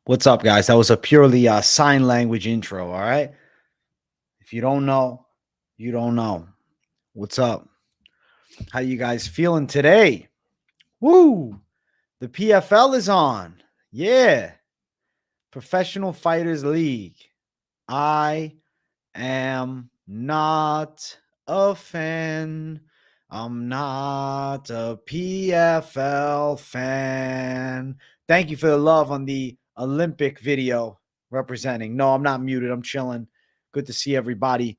What's up, guys? That was a purely sign language intro, all right? If you don't know, you don't know. What's up? How you guys feeling today? Woo! The PFL is on. Yeah. Professional Fighters League. I am not a fan. I'm not a PFL fan. Thank you for the love on the Olympic video representing. No, I'm not muted. I'm chilling. Good to see everybody.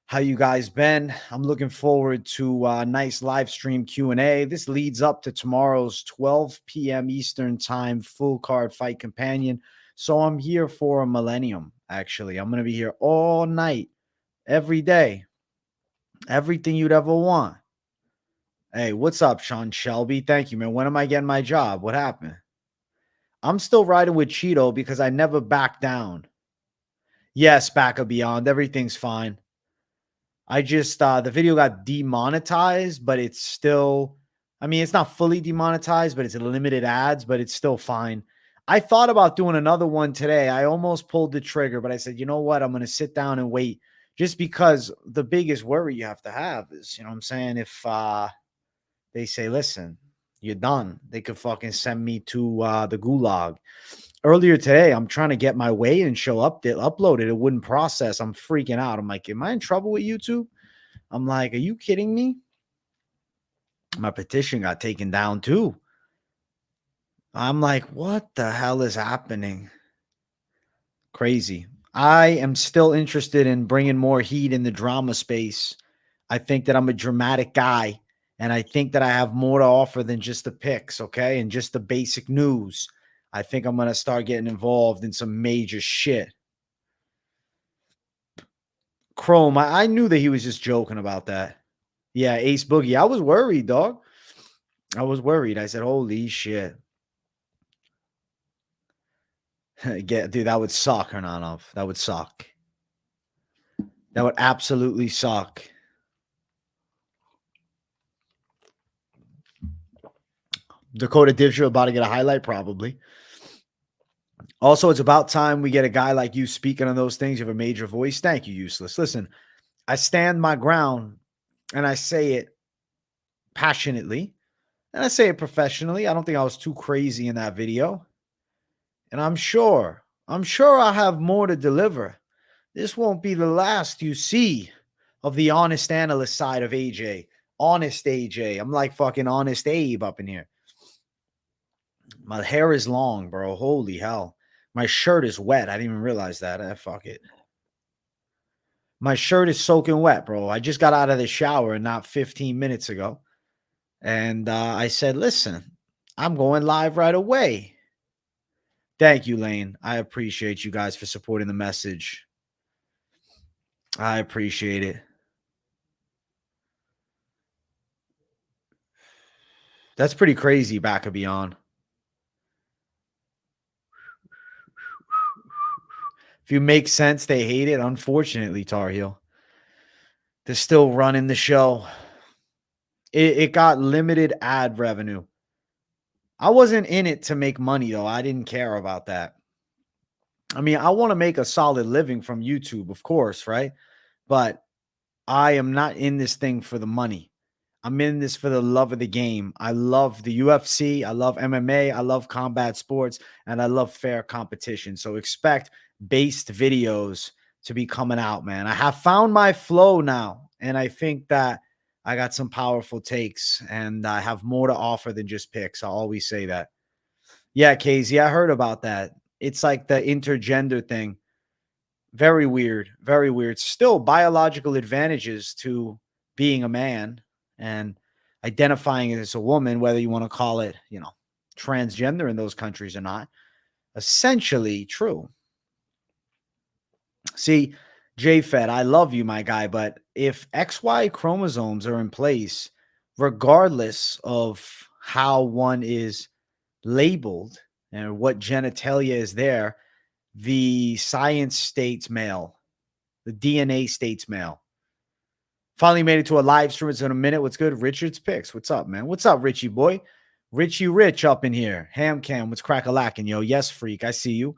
How you guys been? I'm looking forward to a nice live stream Q&A. This leads up to tomorrow's 12 p.m. Eastern time full card fight companion. So I'm here for a millennium, actually. I'm going to be here all night, every day. Everything you'd ever want. Hey, what's up, Sean Shelby? Thank you, man. When am I getting my job? What happened? I'm still riding with Cheeto because I never back down. Yes, back or beyond. Everything's fine. I just, the video got demonetized, but it's still, I mean, it's not fully demonetized, but it's limited ads, but it's still fine. I thought about doing another one today. I almost pulled the trigger, but I said, you know what? I'm going to sit down and wait just because the biggest worry you have to have is, you know what I'm saying? If they say, listen, you're done, they could fucking send me to the gulag. Earlier today, I'm trying to get my weigh-in show uploaded. It wouldn't process. I'm freaking out. I'm like, am I in trouble with YouTube? I'm like, are you kidding me? My petition got taken down too. I'm like, what the hell is happening? Crazy. I am still interested in bringing more heat in the drama space. I think that I'm a dramatic guy, and I think that I have more to offer than just the picks, okay, and just the basic news. I think I'm going to start getting involved in some major shit. Chrome, I knew that he was just joking about that. Yeah, Ace Boogie. I was worried, dog. I was worried. I said, holy shit. Dude, that would suck, Hernanov. That would suck. That would absolutely suck. Dakota Divsha about to get a highlight, probably. Also, it's about time we get a guy like you speaking on those things. You have a major voice. Thank you, Useless. Listen, I stand my ground, and I say it passionately, and I say it professionally. I don't think I was too crazy in that video. And I'm sure I'll have more to deliver. This won't be the last you see of the honest analyst side of AJ. Honest AJ. I'm like fucking Honest Abe up in here. My hair is long, bro. Holy hell. My shirt is wet. I didn't even realize that. Fuck it. My shirt is soaking wet, bro. I just got out of the shower not 15 minutes ago. And I said, listen, I'm going live right away. Thank you, Lane. I appreciate you guys for supporting the message. I appreciate it. That's pretty crazy, back and beyond. If you make sense, they hate it. Unfortunately, Tar Heel. They're still running the show. It got limited ad revenue. I wasn't in it to make money, though. I didn't care about that. I mean, I want to make a solid living from YouTube, of course, right? But I am not in this thing for the money. I'm in this for the love of the game. I love the UFC. I love MMA. I love combat sports. And I love fair competition. So expect based videos to be coming out, man. I have found my flow now. And I think that I got some powerful takes. And I have more to offer than just picks. I'll always say that. Yeah, Casey, I heard about that. It's like the intergender thing. Very weird. Very weird. Still biological advantages to being a man and identifying as a woman, whether you want to call it, you know, transgender in those countries or not. Essentially true. See, JFed, I love you, my guy, but if XY chromosomes are in place, regardless of how one is labeled and what genitalia is there, the science states male. The DNA states male. Finally made it to a live stream. It's in a minute. What's good? Richard's Picks. What's up, man? What's up, Richie boy? Richie Rich up in here. Ham Cam, what's crack-a-lackin', yo? Yes, freak. I see you.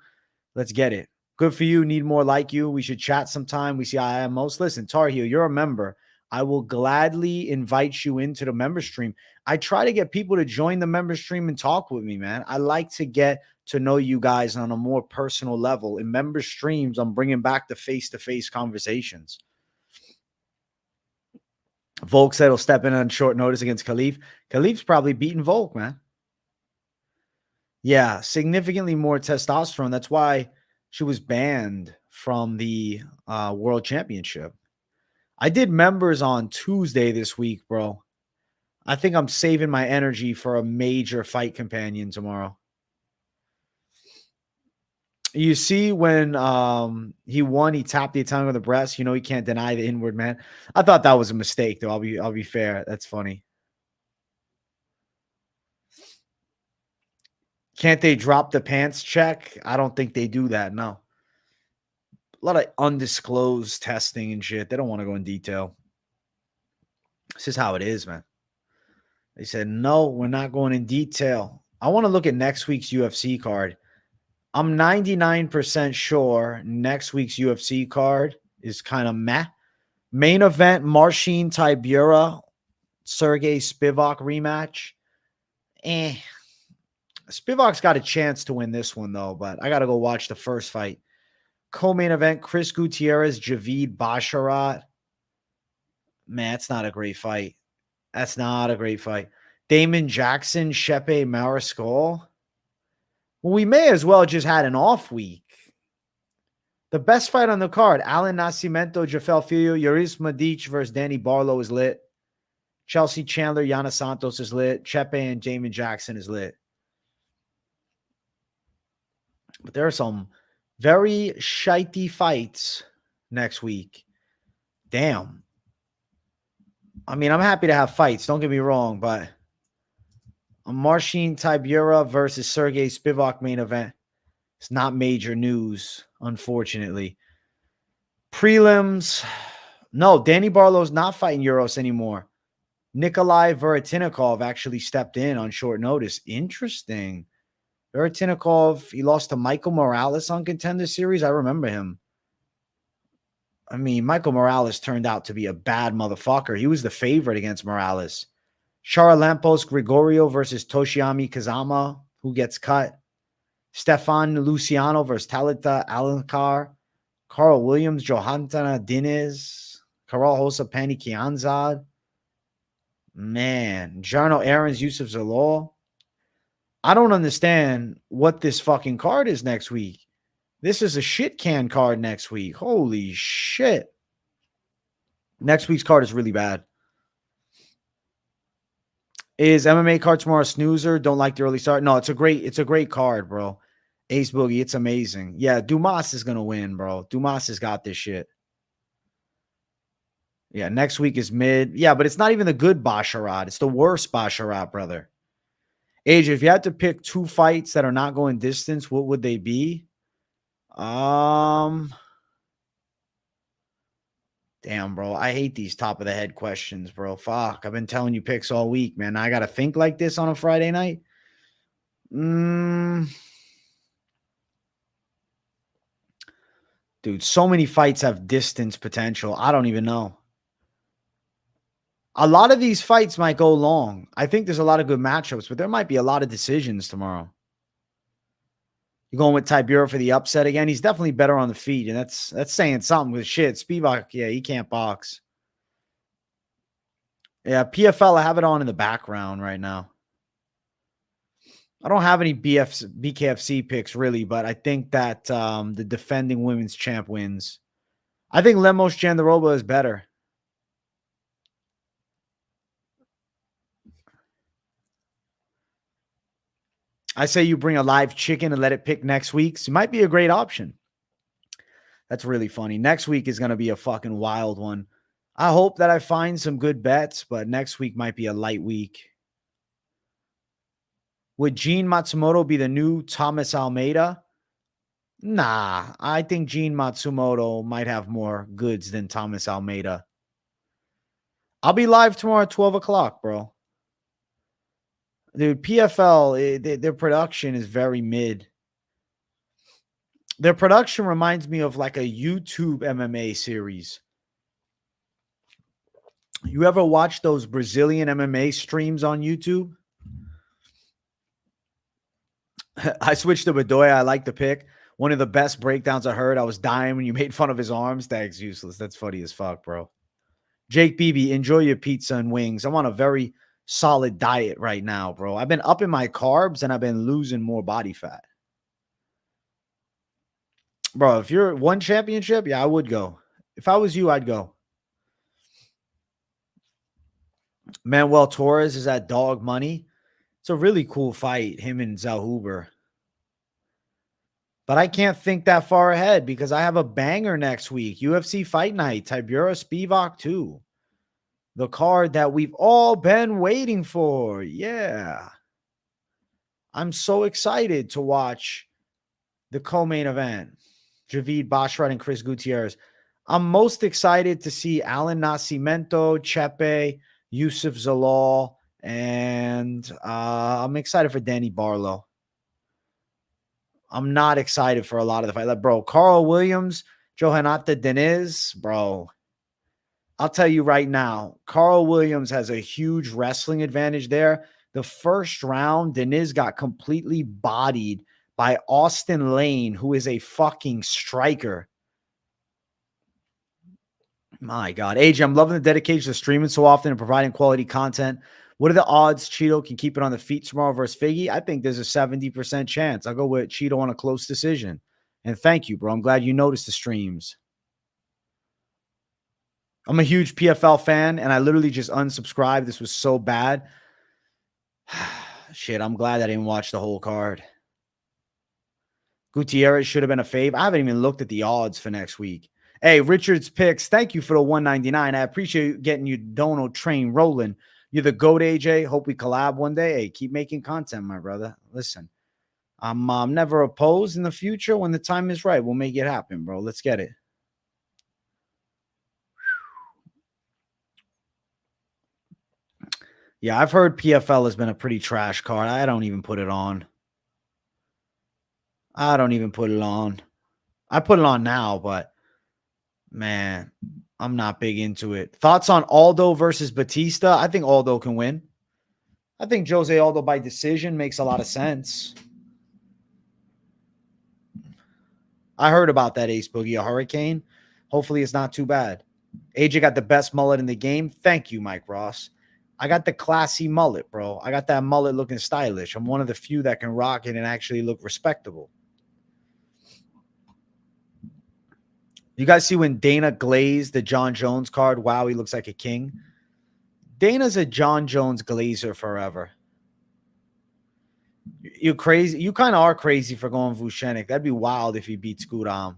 Let's get it. Good for you. Need more like you. We should chat sometime. We see I am most. Listen, Tar Heel, you're a member. I will gladly invite you into the member stream. I try to get people to join the member stream and talk with me, man. I like to get to know you guys on a more personal level. In member streams, I'm bringing back the face-to-face conversations. Volk said he'll step in on short notice against Khalif. Khalif's probably beating Volk, man. Yeah, significantly more testosterone. That's why she was banned from the World Championship. I did members on Tuesday this week, bro. I think I'm saving my energy for a major fight companion tomorrow. You see when he won, he tapped the Italian on the breast. You know he can't deny the inward man. I thought that was a mistake, though. I'll be fair. That's funny. Can't they drop the pants check? I don't think they do that, no. A lot of undisclosed testing and shit. They don't want to go in detail. This is how it is, man. They said, no, we're not going in detail. I want to look at next week's UFC card. I'm 99% sure next week's UFC card is kind of meh. Main event, Marcin Tybura, Sergey Spivak rematch. Spivak's got a chance to win this one, though, but I got to go watch the first fight. Co-main event, Chris Gutierrez, Javid Basharat. Man, that's not a great fight. That's not a great fight. Damon Jackson, Shepe Mariscal. Well, we may as well just had an off week. The best fight on the card, Alan Nascimento, Jafel Filho, Yuris Medic versus Danny Barlow is lit. Chelsea Chandler, Yana Santos is lit. Chepe and Damon Jackson is lit. But there are some very shitey fights next week. Damn. I mean, I'm happy to have fights. Don't get me wrong, but a Marcin Tybura versus Sergey Spivak main event. It's not major news, unfortunately. Prelims. No, Danny Barlow's not fighting Euros anymore. Nikolai Veretinikov actually stepped in on short notice. Interesting. Veretinikov, he lost to Michael Morales on Contender Series. I remember him. I mean, Michael Morales turned out to be a bad motherfucker. He was the favorite against Morales. Charalampos Gregorio versus Toshiami Kazama. Who gets cut? Stefan Luciano versus Talita Alankar. Carl Williams, Johantana Diniz. Karol Hosa Pani Kianzad. Man. Jarno Aarons, Yusuf Zalor. I don't understand what this fucking card is next week. This is a shit can card next week. Holy shit. Next week's card is really bad. Is MMA card tomorrow a snoozer? Don't like the early start. No, it's a great card, bro. Ace Boogie, it's amazing. Yeah, Dumas is gonna win, bro. Dumas has got this shit. Yeah, next week is mid. Yeah, but it's not even the good Basharat. It's the worst Basharat, brother. Age, if you had to pick two fights that are not going distance, what would they be? Damn, bro. I hate these top of the head questions, bro. Fuck. I've been telling you picks all week, man. I got to think like this on a Friday night. Dude, so many fights have distance potential. I don't even know. A lot of these fights might go long. I think there's a lot of good matchups, but there might be a lot of decisions tomorrow. You're going with Tybura for the upset again. He's definitely better on the feet, and that's saying something with shit. Spivak, yeah, he can't box. Yeah, PFL, I have it on in the background right now. I don't have any BKFC picks, really, but I think that the defending women's champ wins. I think Lemos Jandaroba is better. I say you bring a live chicken and let it pick next week's. It might be a great option. That's really funny. Next week is going to be a fucking wild one. I hope that I find some good bets, but next week might be a light week. Would Gene Matsumoto be the new Thomas Almeida? Nah, I think Gene Matsumoto might have more goods than Thomas Almeida. I'll be live tomorrow at 12 o'clock, bro. Dude, PFL, their production is very mid. Their production reminds me of like a YouTube MMA series. You ever watch those Brazilian MMA streams on YouTube? I switched to Bedoya. I like the pick. One of the best breakdowns I heard. I was dying when you made fun of his arms. Thanks, useless. That's funny as fuck, bro. Jake BB, enjoy your pizza and wings. I'm on a very solid diet right now, bro. I've been upping my carbs and I've been losing more body fat. Bro, if you're one championship, yeah, I would go. If I was you, I'd go. Manuel Torres is at dog money. It's a really cool fight, him and Zalhuber. But I can't think that far ahead because I have a banger next week. UFC Fight Night, Tibura Spivak 2. The card that we've all been waiting for. Yeah. I'm so excited to watch the co-main event. Javid Basharat and Chris Gutierrez. I'm most excited to see Alan Nascimento, Chepe, Yusuf Zalal, and I'm excited for Danny Barlow. I'm not excited for a lot of the fight. Like, bro, Carl Williams, Johanata Deniz, bro. I'll tell you right now, Carl Williams has a huge wrestling advantage there. The first round, Deniz got completely bodied by Austin Lane, who is a fucking striker. My God. AJ, I'm loving the dedication to streaming so often and providing quality content. What are the odds Cheeto can keep it on the feet tomorrow versus Figgy? I think there's a 70% chance. I'll go with Cheeto on a close decision. And thank you, bro. I'm glad you noticed the streams. I'm a huge PFL fan, and I literally just unsubscribed. This was so bad. Shit, I'm glad I didn't watch the whole card. Gutierrez should have been a fave. I haven't even looked at the odds for next week. Hey, Richard's Picks, thank you for the $1.99. I appreciate getting you Dono train rolling. You're the GOAT, AJ. Hope we collab one day. Hey, keep making content, my brother. Listen, I'm never opposed in the future. When the time is right, we'll make it happen, bro. Let's get it. Yeah, I've heard PFL has been a pretty trash card. I don't even put it on. I don't even put it on. I put it on now, but man, I'm not big into it. Thoughts on Aldo versus Batista? I think Aldo can win. I think Jose Aldo by decision makes a lot of sense. I heard about that, Ace Boogie, a hurricane. Hopefully it's not too bad. AJ got the best mullet in the game. Thank you, Mike Ross. I got the classy mullet, bro. I got that mullet looking stylish. I'm one of the few that can rock it and actually look respectable. You guys see when Dana glazed the John Jones card? Wow, he looks like a king. Dana's a John Jones glazer forever. You're crazy. You kind of are crazy for going Vucenic. That'd be wild if he beats Guram.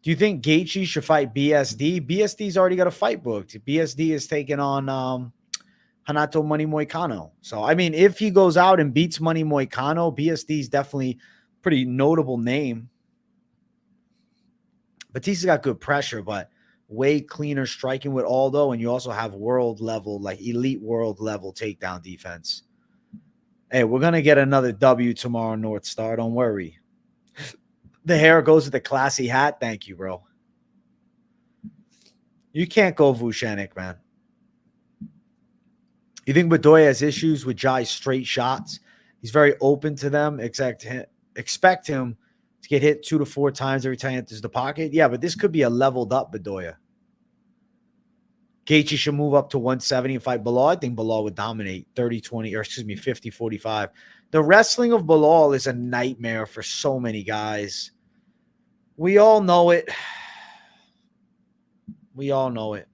Do you think Gaethje should fight BSD? BSD's already got a fight booked. BSD is taking on Hanato Money Moicano. So, I mean, if he goes out and beats Money Moicano, BSD's definitely pretty notable name. Batista's got good pressure, but way cleaner striking with Aldo, and you also have world level, like elite world level takedown defense. Hey, we're going to get another W tomorrow, North Star. Don't worry. The hair goes with the classy hat. Thank you, bro. You can't go Vucenic, man. You think Bedoya has issues with Jai's straight shots? He's very open to them. Expect him to get hit 2 to 4 times every time he enters the pocket. Yeah, but this could be a leveled up Bedoya. Gaethje should move up to 170 and fight Bilal. I think Bilal would dominate 30-20, or excuse me, 50-45. The wrestling of Bilal is a nightmare for so many guys. We all know it. We all know it.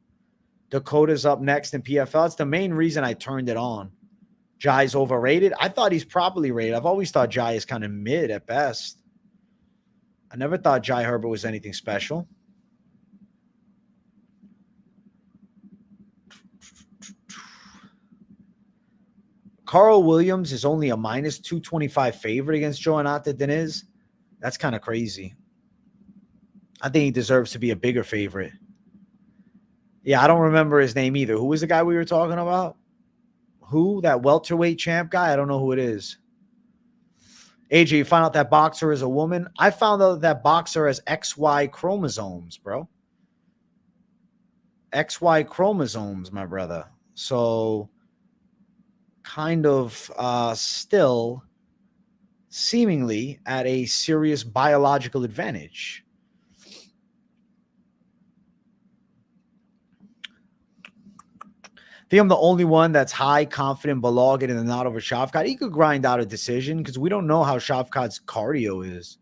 Dakota's up next in PFL. It's the main reason I turned it on. Jai's overrated. I thought he's properly rated. I've always thought Jai is kind of mid at best. I never thought Jai Herbert was anything special. Carl Williams is only a minus 225 favorite against Joanata Deniz. That's kind of crazy. I think he deserves to be a bigger favorite. Yeah, I don't remember his name either. Who was the guy we were talking about? Who? That welterweight champ guy? I don't know who it is. AJ, you found out that boxer is a woman? I found out that boxer has XY chromosomes, bro. XY chromosomes, my brother. So kind of still seemingly at a serious biological advantage. I think I'm the only one that's high confident Bilal getting the nod over Shavkat. He could grind out a decision because we don't know how Shavkat's cardio is.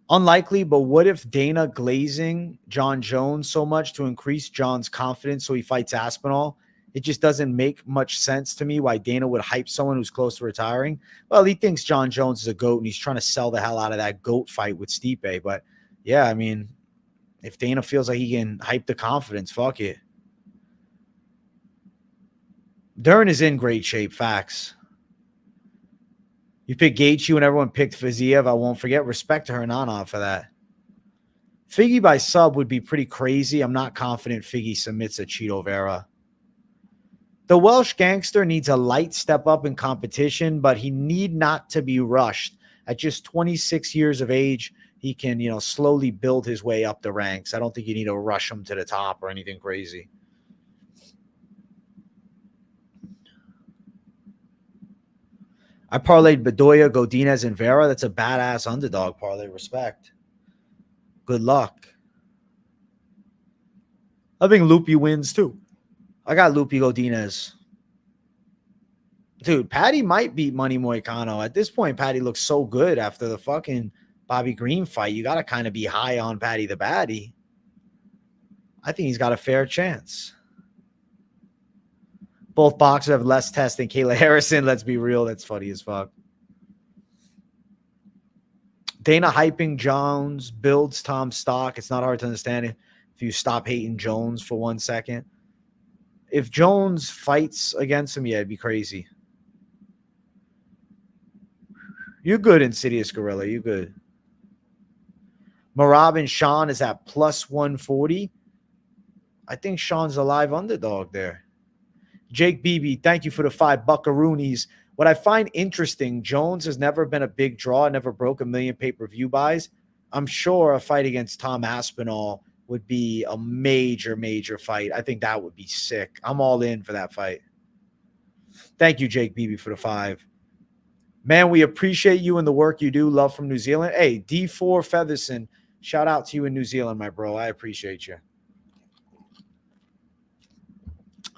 Unlikely, but what if Dana glazing John Jones so much to increase John's confidence so he fights Aspinall? It just doesn't make much sense to me why Dana would hype someone who's close to retiring. Well, he thinks John Jones is a GOAT, and he's trying to sell the hell out of that GOAT fight with Stipe. But, yeah, I mean, if Dana feels like he can hype the confidence, fuck it. Dern is in great shape, facts. You picked Gaethje when everyone picked Fiziev. I won't forget. Respect to Hernanov for that. Figgy by sub would be pretty crazy. I'm not confident Figgy submits a Cheeto Vera. The Welsh gangster needs a light step up in competition, but he need not to be rushed. At just 26 years of age, he can, slowly build his way up the ranks. I don't think you need to rush him to the top or anything crazy. I parlayed Bedoya, Godinez, and Vera. That's a badass underdog parlay. Respect. Good luck. I think Loopy wins too. I got Loopy Godinez. Dude, Patty might beat Money Moicano. At this point, Patty looks so good after the fucking Bobby Green fight. You got to kind of be high on Patty the Baddie. I think he's got a fair chance. Both boxers have less tests than Kayla Harrison. Let's be real. That's funny as fuck. Dana hyping Jones builds Tom's stock. It's not hard to understand it if you stop hating Jones for 1 second. If Jones fights against him, yeah, it'd be crazy. You're good, Insidious Gorilla. You good. Marab and Sean is at plus 140. I think Sean's a live underdog there. Jake Beebe, thank you for the 5 buckaroonies. What I find interesting, Jones has never been a big draw, never broke 1 million pay-per-view buys. I'm sure a fight against Tom Aspinall would be a major, major fight. I think that would be sick. I'm all in for that fight. Thank you, Jake Beebe, for the 5. Man, we appreciate you and the work you do. Love from New Zealand. Hey, D4 Featherson, shout out to you in New Zealand, my bro. I appreciate you.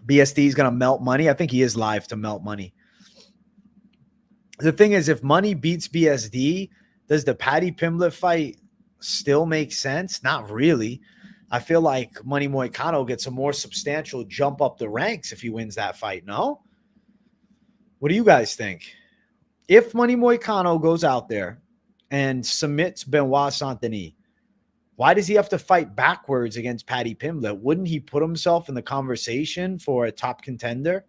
BSD is going to melt money. I think he is live to melt money. The thing is, if money beats BSD, does the Paddy Pimblett fight still make sense? Not really. I feel like Money Moicano gets a more substantial jump up the ranks if he wins that fight, no? What do you guys think? If Money Moicano goes out there and submits Benoit Saint-Denis, why does he have to fight backwards against Paddy Pimblett? Wouldn't he put himself in the conversation for a top contender?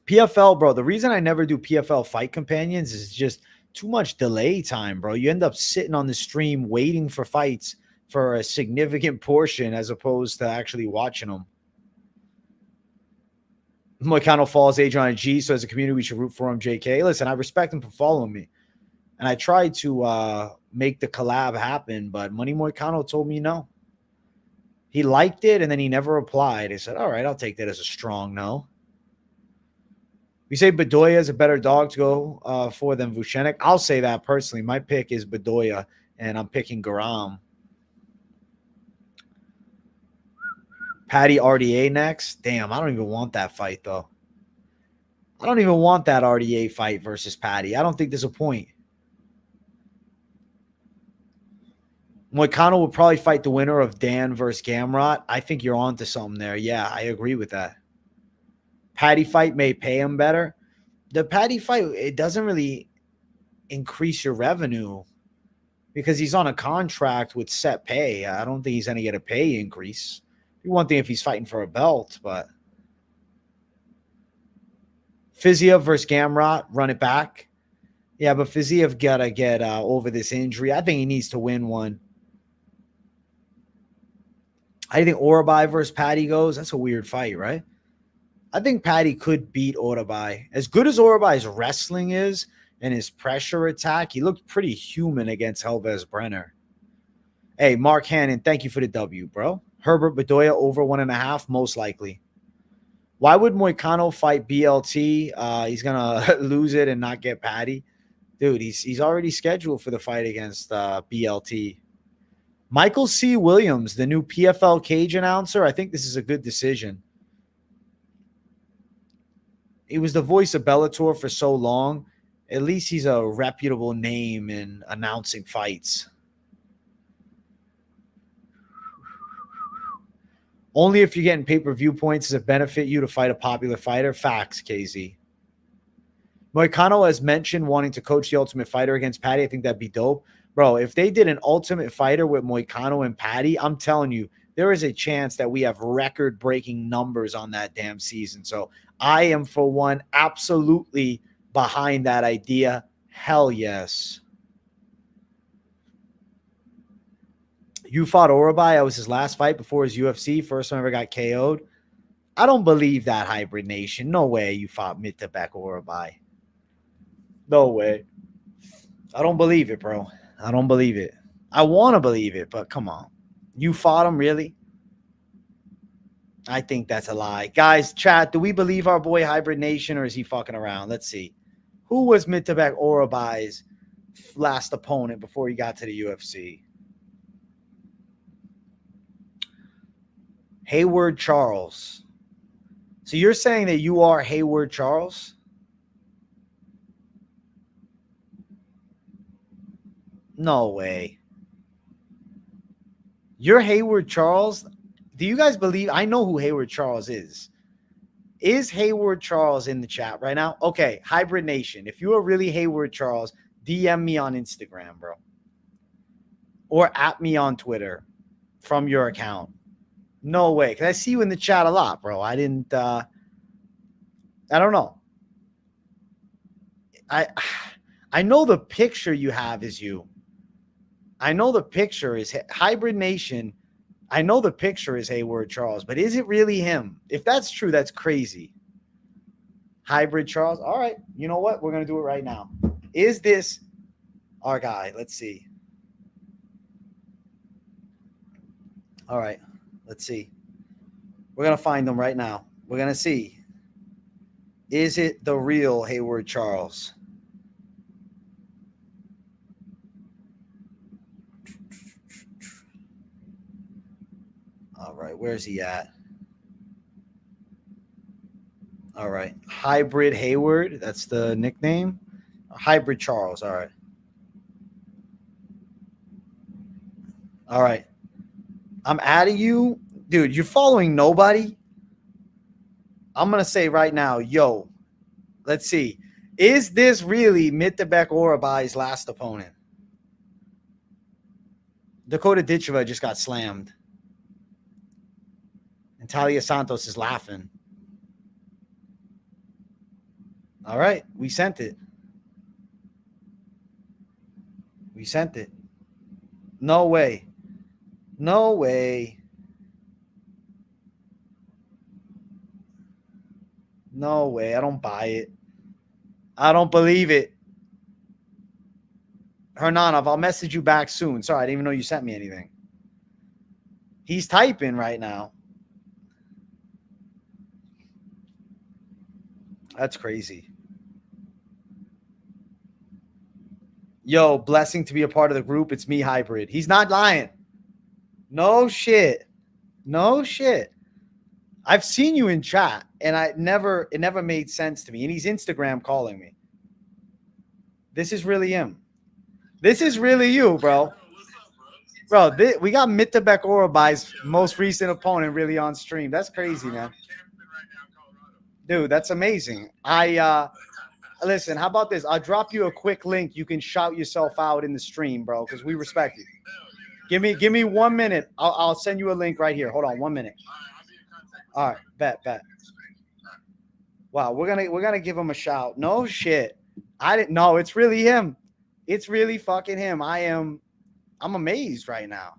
PFL, bro, the reason I never do PFL fight companions is just too much delay time, bro. You end up sitting on the stream waiting for fights for a significant portion as opposed to actually watching them. Moicano follows Adrian G, so as a community, we should root for him, JK. Listen, I respect him for following me. And I tried to make the collab happen, but Money Moicano told me no. He liked it, and then he never replied. He said, all right, I'll take that as a strong no. We say Bedoya is a better dog to go for than Vucenic. I'll say that personally. My pick is Bedoya, and I'm picking Garam. Patty RDA next. Damn, I don't even want that fight, though. I don't even want that RDA fight versus Patty. I don't think there's a point. Moicano will probably fight the winner of Dan versus Gamrot. I think you're on to something there. Yeah, I agree with that. Patty fight may pay him better. The Patty fight, it doesn't really increase your revenue because he's on a contract with set pay. I don't think he's going to get a pay increase. One thing if he's fighting for a belt, but Fiziev versus Gamrot, run it back. Yeah, but Fiziev got to get over this injury. I think he needs to win one. How do you think Orabai versus Patty goes? That's a weird fight, right? I think Paddy could beat Orabai. As good as Orabai's wrestling is and his pressure attack, he looked pretty human against Helves Brenner. Hey, Mark Hannon, thank you for the W, bro. Herbert Bedoya over 1.5, most likely. Why would Moicano fight BLT? He's going to lose it and not get Paddy. Dude, he's already scheduled for the fight against BLT. Michael C. Williams, the new PFL cage announcer. I think this is a good decision. He was the voice of Bellator for so long. At least he's a reputable name in announcing fights. Only if you're getting pay-per-view points does it benefit you to fight a popular fighter. Facts, KZ. Moicano has mentioned wanting to coach the Ultimate Fighter against Paddy. I think that'd be dope. Bro, if they did an Ultimate Fighter with Moicano and Paddy, I'm telling you, there is a chance that we have record-breaking numbers on that damn season. So I am, for one, absolutely behind that idea. Hell yes. You fought Orabai. That was his last fight before his UFC. First time ever got KO'd. I don't believe that, Hybrid Nation. No way you fought Mitabek Orabai. No way. I don't believe it, bro. I don't believe it. I want to believe it, but come on. You fought him, really? I think that's a lie. Guys, chat, do we believe our boy Hybrid Nation, or is he fucking around? Let's see. Who was Mitabek Orabai's last opponent before he got to the UFC? Hayward Charles. So you're saying that you are Hayward Charles? No way. You're Hayward Charles? Do you guys believe? I know who Hayward Charles is. Is Hayward Charles in the chat right now? Okay, Hybrid Nation. If you are really Hayward Charles, DM me on Instagram, bro. Or at me on Twitter from your account. No way. Because I see you in the chat a lot, bro. I don't know. I know the picture you have is you. I know the picture is Hybrid Nation. I know the picture is Hayward Charles, but is it really him? If that's true, that's crazy. Hybrid Charles. All right. You know what? We're going to do it right now. Is this our guy? Let's see. All right. Let's see. We're going to find them right now. We're going to see. Is it the real Hayward Charles? All right. Where's he at? All right. Hybrid Hayward. That's the nickname. Hybrid Charles. All right. All right. I'm adding you. Dude, you're following nobody? I'm going to say right now, yo, let's see. Is this really Mitabek Orabai's last opponent? Dakota Ditcheva just got slammed. And Talia Santos is laughing. All right. We sent it. We sent it. No way. No way. No way. I don't buy it. I don't believe it. Hernanov, I'll message you back soon. Sorry, I didn't even know you sent me anything. He's typing right now. That's crazy. Yo, blessing to be a part of the group. It's me, Hybrid. He's not lying. No shit. No shit. I've seen you in chat, and it never made sense to me. And he's Instagram calling me. This is really him. This is really you, bro. Bro, we got Mitabek Orabai's most recent opponent really on stream. That's crazy, man. Dude, that's amazing. Listen, how about this? I'll drop you a quick link. You can shout yourself out in the stream, bro, because we respect you. Give me 1 minute. I'll send you a link right here. Hold on 1 minute. All right, bet. Wow, we're gonna give him a shout. No shit. I didn't know. It's really him. It's really fucking him. I'm amazed right now.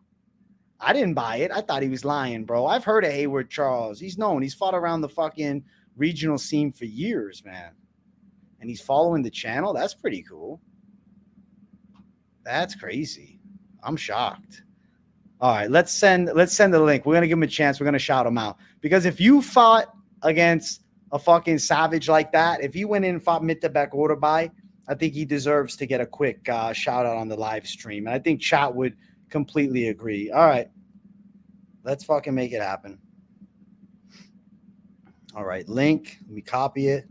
I didn't buy it. I thought he was lying, bro. I've heard of Hayward Charles. He's known. He's fought around the fucking regional scene for years, man. And he's following the channel. That's pretty cool. That's crazy. I'm shocked. All right, let's send the link. We're gonna give him a chance. We're gonna shout him out, because if you fought against a fucking savage like that, if he went in and fought Mitterbeck Orderby, I think he deserves to get a quick shout out on the live stream. And I think chat would completely agree. All right, let's fucking make it happen. All right, link. Let me copy it.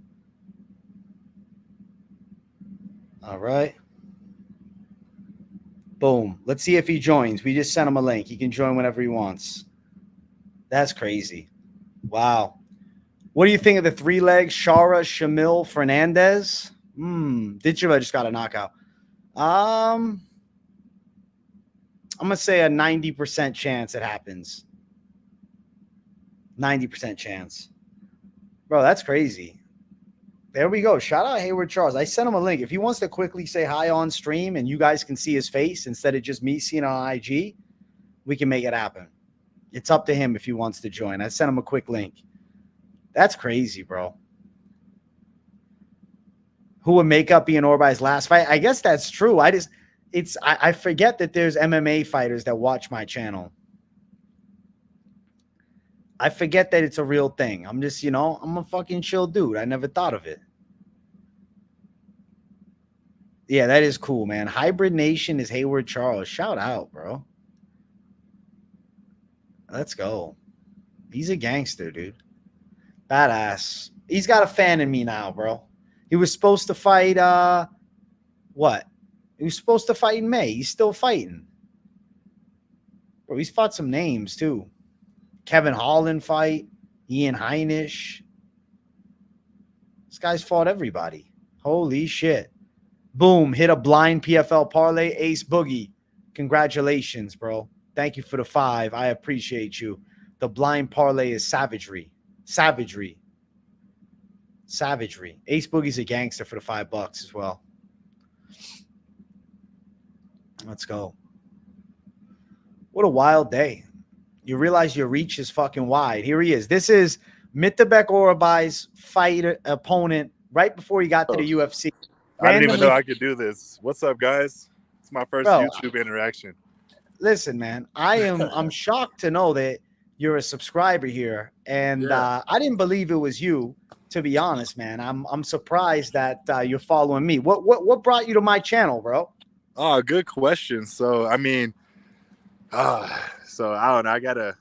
All right. Boom. Let's see if he joins. We just sent him a link. He can join whenever he wants. That's crazy. Wow. What do you think of the 3 legs? Shara, Shamil, Fernandes? Ditcheva just got a knockout. I'm going to say a 90% chance it happens. 90% chance. Bro, that's crazy. There we go. Shout out Hayward Charles. I sent him a link. If he wants to quickly say hi on stream and you guys can see his face instead of just me seeing it on IG, we can make it happen. It's up to him if he wants to join. I sent him a quick link. That's crazy, bro. Who would make up Ian Orby's last fight? I guess that's true. I forget that there's MMA fighters that watch my channel. I forget that it's a real thing. I'm just, I'm a fucking chill dude. I never thought of it. Yeah, that is cool, man. Hybrid Nation is Hayward Charles. Shout out, bro. Let's go. He's a gangster, dude. Badass. He's got a fan in me now, bro. He was supposed to fight, what? He was supposed to fight in May. He's still fighting. Bro, he's fought some names, too. Kevin Holland fight, Ian Heinisch. This guy's fought everybody. Holy shit. Boom, hit a blind PFL parlay. Ace Boogie. Congratulations, bro. Thank you for the 5. I appreciate you. The blind parlay is savagery. Savagery. Savagery. Ace Boogie's a gangster for the $5 as well. Let's go. What a wild day. You realize your reach is fucking wide. Here he is. This is Mitterbeck Orby's fight opponent right before he got to the UFC. I didn't even know I could do this. What's up, guys? It's my first YouTube interaction. Listen, man, I'm shocked to know that you're a subscriber here, and I didn't believe it was you. To be honest, man, I'm surprised that you're following me. What brought you to my channel, bro? Oh, good question. So I mean, so I don't know.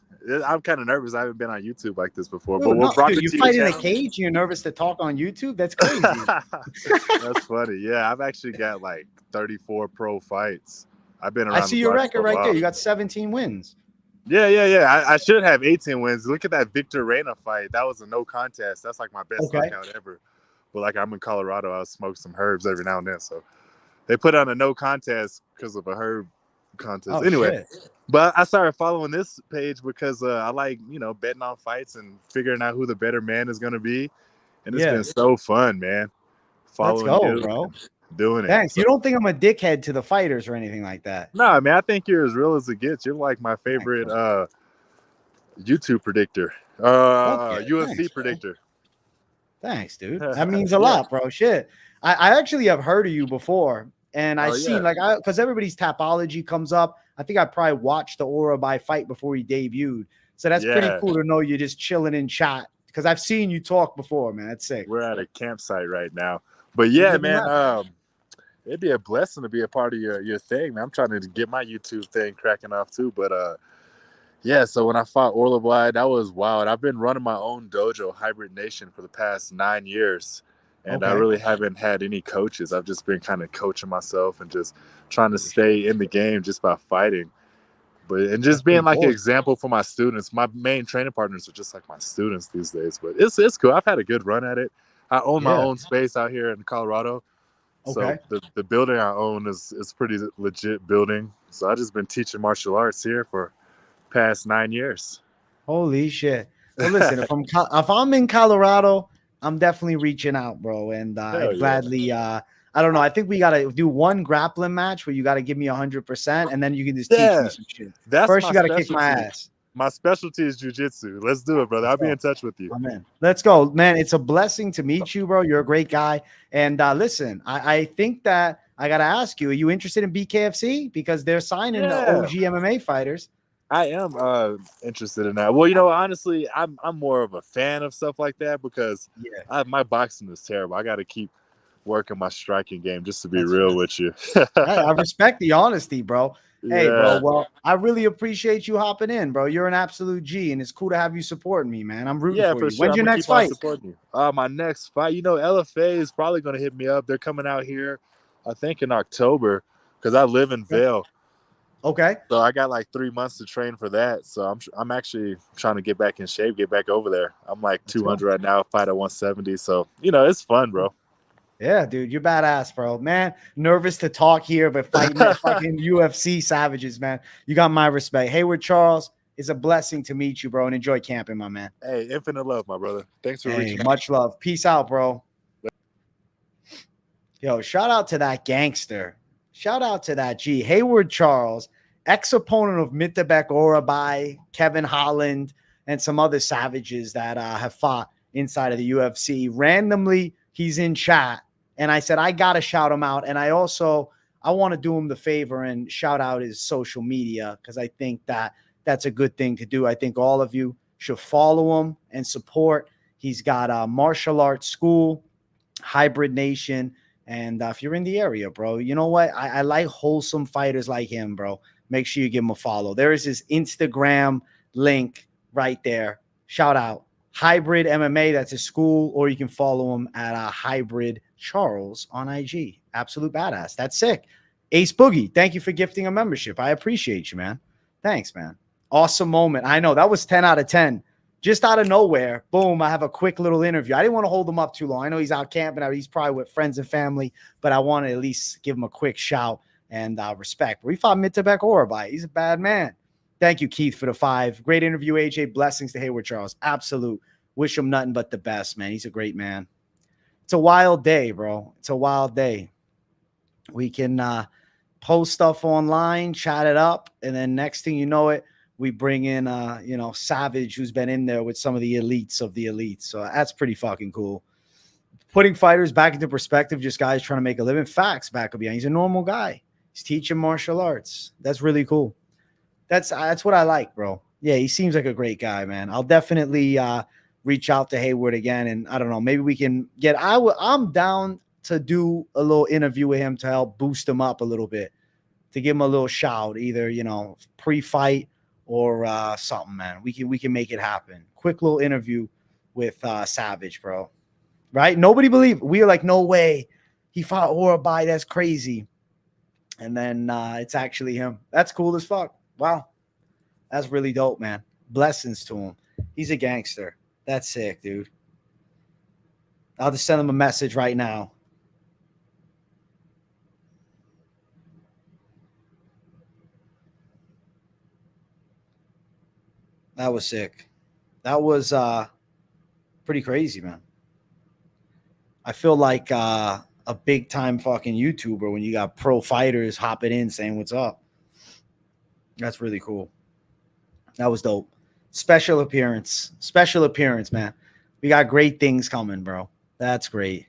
I'm kind of nervous. I haven't been on YouTube like this before. Dude, but what brought you fight in a cage? You're nervous to talk on YouTube? That's crazy. That's funny. Yeah, I've actually got like 34 pro fights. I've been around. I see your record right there. You got 17 wins. Yeah. I should have 18 wins. Look at that Victor Reina fight. That was a no contest. That's like my best knockout ever. But like I'm in Colorado, I'll smoke some herbs every now and then. So they put on a no contest because of a herb contest. Anyway. Shit. But I started following this page because I like, betting on fights and figuring out who the better man is going to be. And it's been so fun, man. Following Let's go, bro. Doing it. Thanks. So, you don't think I'm a dickhead to the fighters or anything like that? No, man. I think you're as real as it gets. You're like my favorite YouTube predictor. UFC predictor. Thanks, dude. That means a lot, bro. Shit. I actually have heard of you before. And I've seen because everybody's Tapology comes up. I think I probably watched the Orby fight before he debuted. So that's pretty cool to know you're just chilling in chat because I've seen you talk before, man. That's sick. We're at a campsite right now. But yeah, man, it'd be a blessing to be a part of your thing, man. I'm trying to get my YouTube thing cracking off too. But so when I fought Orby, that was wild. I've been running my own dojo, Hybrid Nation, for the past 9 years. And I really haven't had any coaches. I've just been kind of coaching myself and just trying to stay in the game just by fighting. And just being like an example for my students. My main training partners are just like my students these days. But it's cool. I've had a good run at it. I own my own space out here in Colorado. So the building I own is pretty legit building. So I've just been teaching martial arts here for past 9 years. Holy shit. Well, listen, if I'm in Colorado, I'm definitely reaching out, bro. And I gladly, I don't know. I think we got to do one grappling match where you got to give me 100%. And then you can just teach me some shit. First, you got to kick my ass. My specialty is jiu-jitsu. Let's do it, brother. I'll be in touch with you. Oh, man. Let's go, man. It's a blessing to meet you, bro. You're a great guy. And listen, I think that I got to ask you, are you interested in BKFC? Because they're signing the OG MMA fighters. I am interested in that. Well, you know, honestly, I'm more of a fan of stuff like that because my boxing is terrible. I got to keep working my striking game, just to be real with you. I respect the honesty, bro. Hey, bro. Well, I really appreciate you hopping in, bro. You're an absolute G, and it's cool to have you supporting me, man. I'm rooting for you. Sure. When's your next fight? My next fight, you know, LFA is probably going to hit me up. They're coming out here, I think, in October because I live in Vail. Okay. So I got like 3 months to train for that. So I'm actually trying to get back in shape, get back over there. I'm like 200 right now, fight at 170. So, you know, it's fun, bro. Yeah, dude, you're badass, bro. Man, nervous to talk here, but fighting the fucking UFC savages, man. You got my respect. Hayward Charles, it's a blessing to meet you, bro, and enjoy camping, my man. Hey, infinite love, my brother. Thanks for reaching out. Much love. Peace out, bro. Yo, shout out to that gangster. Shout out to that G. Hayward Charles, ex-opponent of Mitabek Orabai, Kevin Holland, and some other savages that have fought inside of the UFC. Randomly, he's in chat, and I said, I got to shout him out. And I want to do him the favor and shout out his social media because I think that that's a good thing to do. I think all of you should follow him and support. He's got a martial arts school, Hybrid Nation. And if you're in the area, bro, you know what? I like wholesome fighters like him, bro. Make sure you give him a follow. There is his Instagram link right there. Shout out. Hybrid MMA, that's his school, or you can follow him at Hybrid Charles on IG. Absolute badass. That's sick. Ace Boogie, thank you for gifting a membership. I appreciate you, man. Thanks, man. Awesome moment. I know that was 10 out of 10. Just out of nowhere, boom, I have a quick little interview. I didn't want to hold him up too long. I know he's out camping. He's probably with friends and family, but I want to at least give him a quick shout and respect. We fought Mitabek Orabai. He's a bad man. Thank you, Keith, for the 5. Great interview, AJ. Blessings to Hayward Charles. Absolute. Wish him nothing but the best, man. He's a great man. It's a wild day, bro. It's a wild day. We can post stuff online, chat it up, and then next thing you know it, we bring in, Savage, who's been in there with some of the elites of the elites. So that's pretty fucking cool. Putting fighters back into perspective, just guys trying to make a living. Facts back up behind. He's a normal guy. He's teaching martial arts. That's really cool. That's what I like, bro. Yeah, he seems like a great guy, man. I'll definitely reach out to Hayward again, and I don't know, maybe we can get. I'm down to do a little interview with him to help boost him up a little bit, to give him a little shout, either pre-fight or something, man. We can make it happen. Quick little interview with Savage, bro. Right? Nobody believed. We were like, no way. He fought Orabai. That's crazy. And then it's actually him. That's cool as fuck. Wow. That's really dope, man. Blessings to him. He's a gangster. That's sick, dude. I'll just send him a message right now. That was sick. That was pretty crazy, man. I feel like a big time fucking YouTuber when you got pro fighters hopping in saying what's up. That's really cool. That was dope. Special appearance, man. We got great things coming, bro. That's great.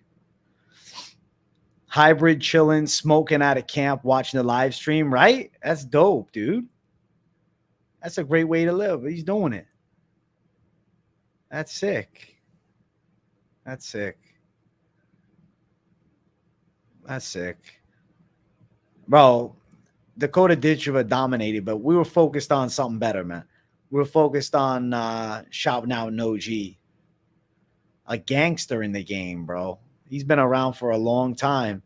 Hybrid chilling, smoking out of camp, watching the live stream, right? That's dope, dude. That's a great way to live. He's doing it. That's sick. That's sick. That's sick. Bro, Dakota Ditcheva dominated, but we were focused on something better, man. We were focused on shouting out No G. A gangster in the game, bro. He's been around for a long time.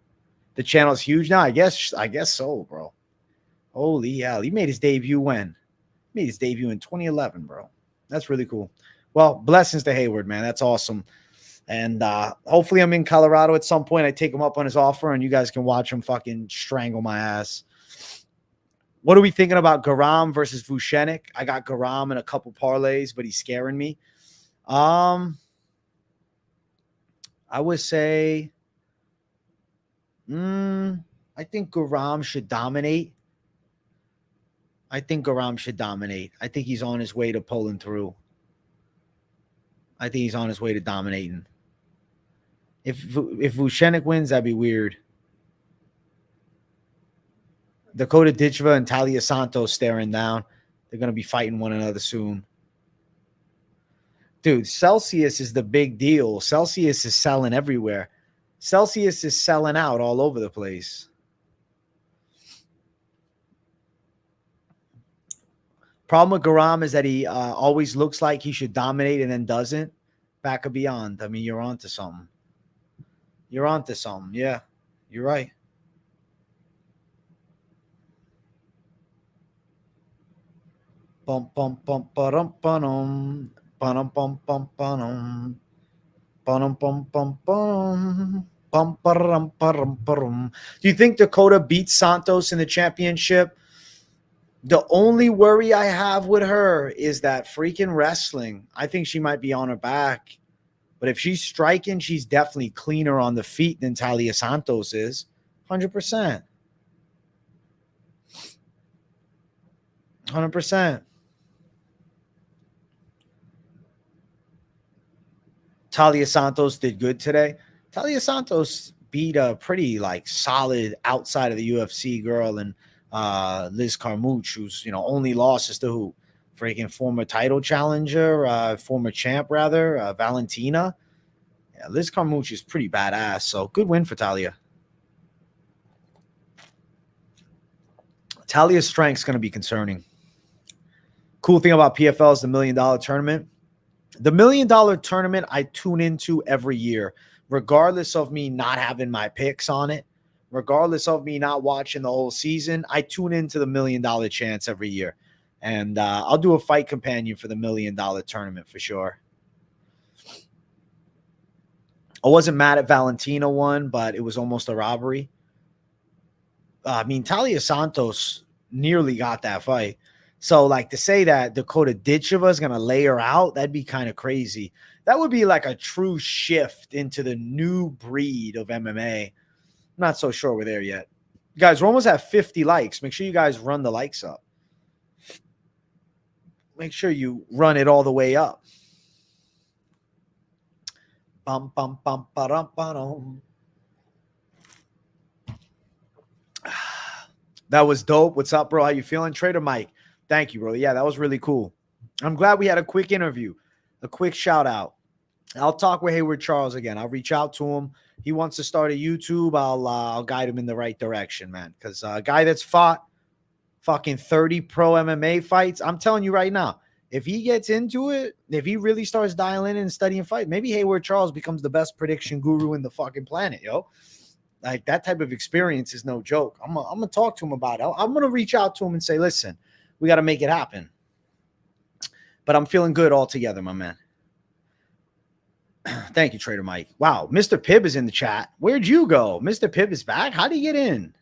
The channel's huge now. I guess so, bro. Holy hell. He made his debut when? He made his debut in 2011, bro. That's really cool. Well, blessings to Hayward, man. That's awesome. And hopefully I'm in Colorado at some point. I take him up on his offer, and you guys can watch him fucking strangle my ass. What are we thinking about Garam versus Vucenic? I got Garam in a couple parlays, but he's scaring me. I would say I think Garam should dominate. I think Garam should dominate. I think he's on his way to pulling through. I think he's on his way to dominating. If Vucenic wins, that'd be weird. Dakota Ditcheva and Talia Santos staring down. They're going to be fighting one another soon. Dude, Celsius is the big deal. Celsius is selling everywhere. Celsius is selling out all over the place. Problem with Garam is that he always looks like he should dominate and then doesn't. Back or beyond. I mean, you're on to something. You're on to something. Yeah, you're right. Bum bum bum ba-dum ba-dum. Bum bum bum bum bum bum bum bum bum ba-dum ba-dum ba-dum. Do you think Dakota beats Santos in the championship? The only worry I have with her is that freaking wrestling. I think she might be on her back. But if she's striking, she's definitely cleaner on the feet than Talia Santos is. 100%. 100%. Talia Santos did good today. Talia Santos beat a pretty solid outside of the UFC girl and Liz Carmouche, who's only losses to who? Freaking former title challenger, former champ rather, Valentina. Yeah, Liz Carmouche is pretty badass. So good win for Talia. Talia's strength's going to be concerning. Cool thing about PFL is the $1 million tournament. The $1 million tournament I tune into every year, regardless of me not having my picks on it, regardless of me not watching the whole season. I tune into the $1 million chance every year. And I'll do a fight companion for the $1 million tournament for sure. I wasn't mad at Valentina one, but it was almost a robbery. I mean, Talia Santos nearly got that fight. So, to say that Dakota Ditcheva is going to lay her out, that'd be kind of crazy. That would be like a true shift into the new breed of MMA. I'm not so sure we're there yet. Guys, we're almost at 50 likes. Make sure you guys run the likes up. Make sure you run it all the way up. Bum, bum, bum, ba-dum, ba-dum. That was dope. What's up, bro? How you feeling? Trader Mike. Thank you, bro. Yeah, that was really cool. I'm glad we had a quick interview, a quick shout out. I'll talk with Hayward Charles again. I'll reach out to him. He wants to start a YouTube. I'll guide him in the right direction, man. Because a guy that's fought fucking 30 pro MMA fights, I'm telling you right now, if he gets into it, if he really starts dialing in and studying fight, maybe Hayward Charles becomes the best prediction guru in the fucking planet, yo. That type of experience is no joke. I'm gonna talk to him about it. I'm gonna reach out to him and say, listen, we got to make it happen. But I'm feeling good altogether, my man. Thank you, Trader Mike. Wow, Mr. Pibb is in the chat. Where'd you go? Mr. Pibb is back. How did he get in?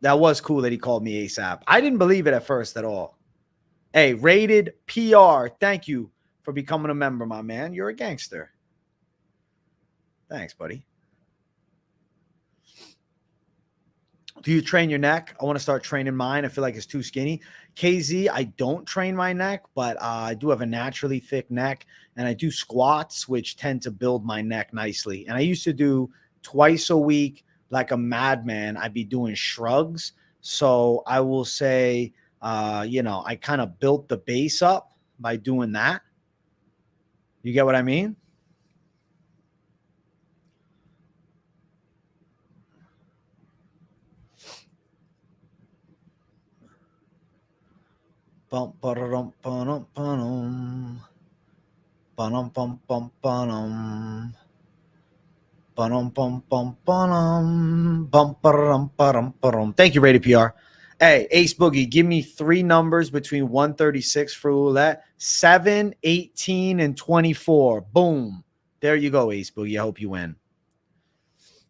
That was cool that he called me ASAP. I didn't believe it at first at all. Hey, Rated PR, thank you for becoming a member, my man. You're a gangster. Thanks, buddy. Do you train your neck? I want to start training mine. I feel like it's too skinny. KZ, I don't train my neck, but I do have a naturally thick neck, and I do squats, which tend to build my neck nicely. And I used to do twice a week like a madman. I'd be doing shrugs. So I will say, I kind of built the base up by doing that. You get what I mean? Bum ba-dum ba-dum ba-dum. Bum bum bum bum. Bum bum bum bum. Bum ba-dum ba-dum ba-dum. Thank you, Rated PR. Hey, Ace Boogie, give me 3 numbers between 136 for roulette, 7, 18, and 24. Boom. There you go, Ace Boogie. I hope you win.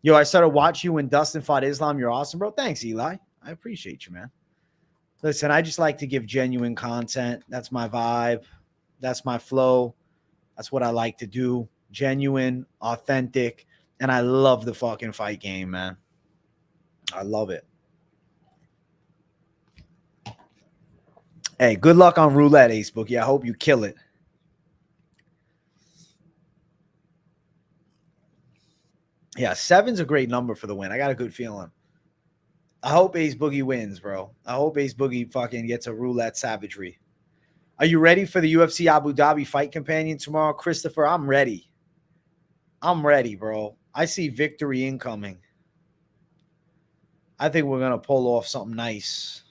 Yo, I started watching you when Dustin fought Islam. You're awesome, bro. Thanks, Eli. I appreciate you, man. Listen, I just like to give genuine content. That's my vibe. That's my flow. That's what I like to do. Genuine, authentic. And I love the fucking fight game, man. I love it. Hey, good luck on roulette, Ace Bookie. I hope you kill it. Yeah, 7's a great number for the win. I got a good feeling. I hope Ace Boogie wins, bro. I hope Ace Boogie fucking gets a roulette savagery. Are you ready for the UFC Abu Dhabi fight companion tomorrow, Christopher? I'm ready. I'm ready, bro. I see victory incoming. I think we're going to pull off something nice.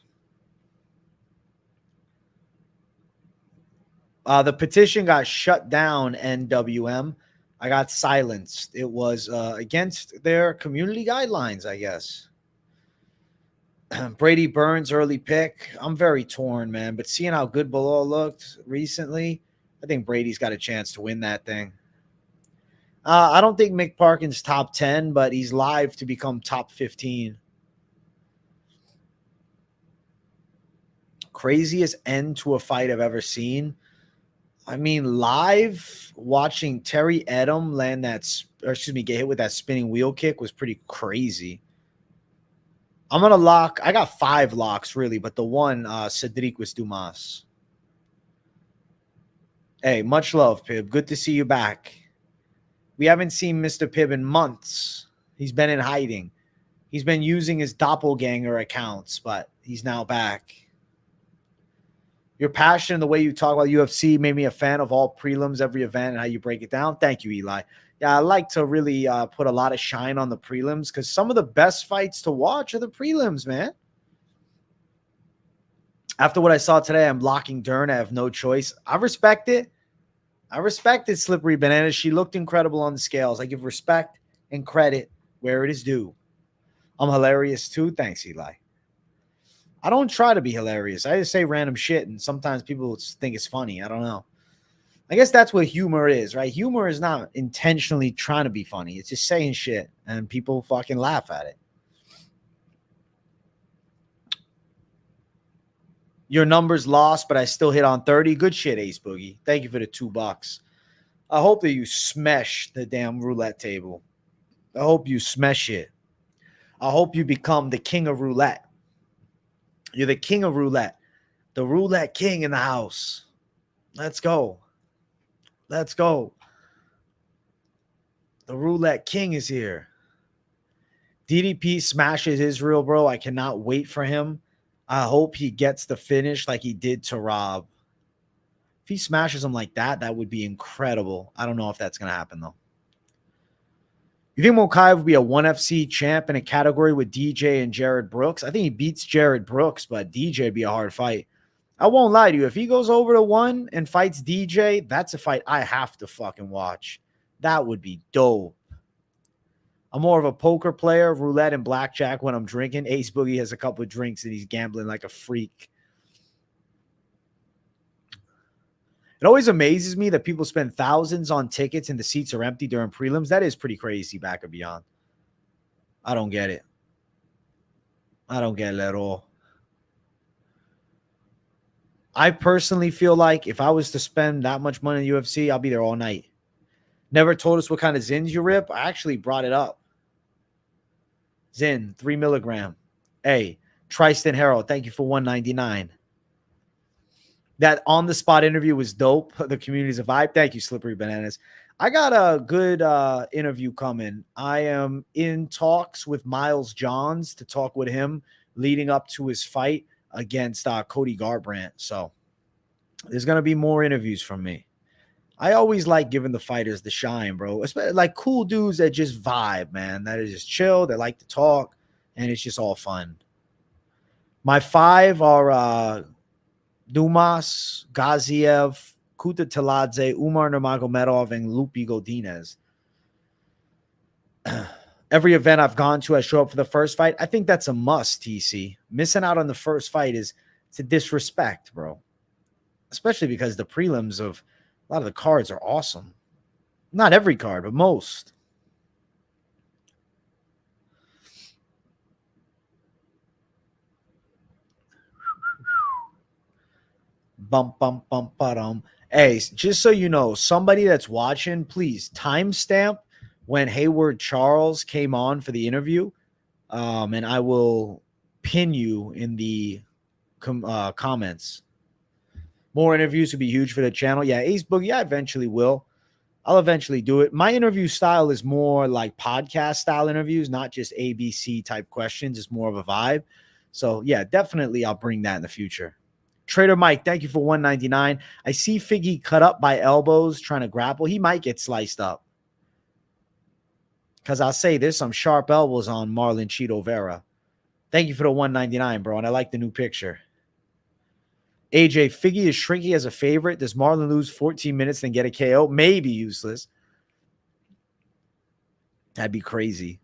The petition got shut down, NWM. I got silenced. It was against their community guidelines, I guess. Brady Burns, early pick. I'm very torn, man. But seeing how good Bilal looked recently, I think Brady's got a chance to win that thing. I don't think Mick Parkin's top 10, but he's live to become top 15. Craziest end to a fight I've ever seen. I mean, live watching Terry Edom land that, get hit with that spinning wheel kick was pretty crazy. I'm going to lock. I got 5 locks, really, but the one, Cedric was Dumas. Hey, much love, Pib. Good to see you back. We haven't seen Mr. Pib in months. He's been in hiding. He's been using his doppelganger accounts, but he's now back. Your passion and the way you talk about UFC made me a fan of all prelims, every event, and how you break it down. Thank you, Eli. Yeah, I like to really put a lot of shine on the prelims because some of the best fights to watch are the prelims, man. After what I saw today, I'm locking Dern. I have no choice. I respect it. I respected Slippery Bananas. She looked incredible on the scales. I give respect and credit where it is due. I'm hilarious too. Thanks, Eli. I don't try to be hilarious. I just say random shit, and sometimes people think it's funny. I don't know. I guess that's what humor is, right? Humor is not intentionally trying to be funny. It's just saying shit, and people fucking laugh at it. Your numbers lost, but I still hit on 30. Good shit, Ace Boogie. Thank you for the $2. I hope that you smash the damn roulette table. I hope you smash it. I hope you become the king of roulette. You're the king of roulette. The roulette king in the house. Let's go. Let's go. The roulette king is here. DDP smashes Israel, bro. I cannot wait for him. I hope he gets the finish like he did to Rob. If he smashes him like that, that would be incredible. I don't know if that's going to happen, though. You think Mokaev would be a 1FC champ in a category with DJ and Jared Brooks? I think he beats Jared Brooks, but DJ would be a hard fight. I won't lie to you. If he goes over to 1 and fights DJ, that's a fight I have to fucking watch. That would be dope. I'm more of a poker player, roulette and blackjack when I'm drinking. Ace Boogie has a couple of drinks and he's gambling like a freak. It always amazes me that people spend thousands on tickets and the seats are empty during prelims. That is pretty crazy, back and beyond. I don't get it. I don't get it at all. I personally feel like if I was to spend that much money in UFC, I'll be there all night. Never told us what kind of Zins you rip. I actually brought it up. Zin, 3 milligram. Hey, Tristan Harrell, thank you for $1.99. That on-the-spot interview was dope. The community's a vibe. Thank you, Slippery Bananas. I got a good interview coming. I am in talks with Miles Johns to talk with him leading up to his fight against Cody Garbrandt. So there's going to be more interviews from me. I always like giving the fighters the shine, bro. Especially like cool dudes that just vibe, man. That is just chill. They like to talk, and it's just all fun. My 5 are Dumas, Gaziev, Kutateladze, Umar Nurmagomedov, and Lupi Godinez. Every event I've gone to, I show up for the first fight. I think that's a must, TC. Missing out on the first fight it's a disrespect, bro. Especially because the prelims of a lot of the cards are awesome. Not every card, but most. Bump, bump, bump, ba-dum. Hey, just so you know, somebody that's watching, please timestamp when Hayward Charles came on for the interview, and I will pin you in the comments. More interviews would be huge for the channel. Yeah, Ace Boogie, I eventually will. I'll eventually do it. My interview style is more like podcast style interviews, not just ABC type questions. It's more of a vibe. So yeah, definitely I'll bring that in the future. Trader Mike, thank you for $1.99. I see Figgy cut up by elbows trying to grapple. He might get sliced up. Because I'll say there's some sharp elbows on Marlon Cheeto Vera. Thank you for the $1.99, bro. And I like the new picture. AJ, Figgy is shrinking as a favorite. Does Marlon lose 14 minutes then get a KO? Maybe useless. That'd be crazy.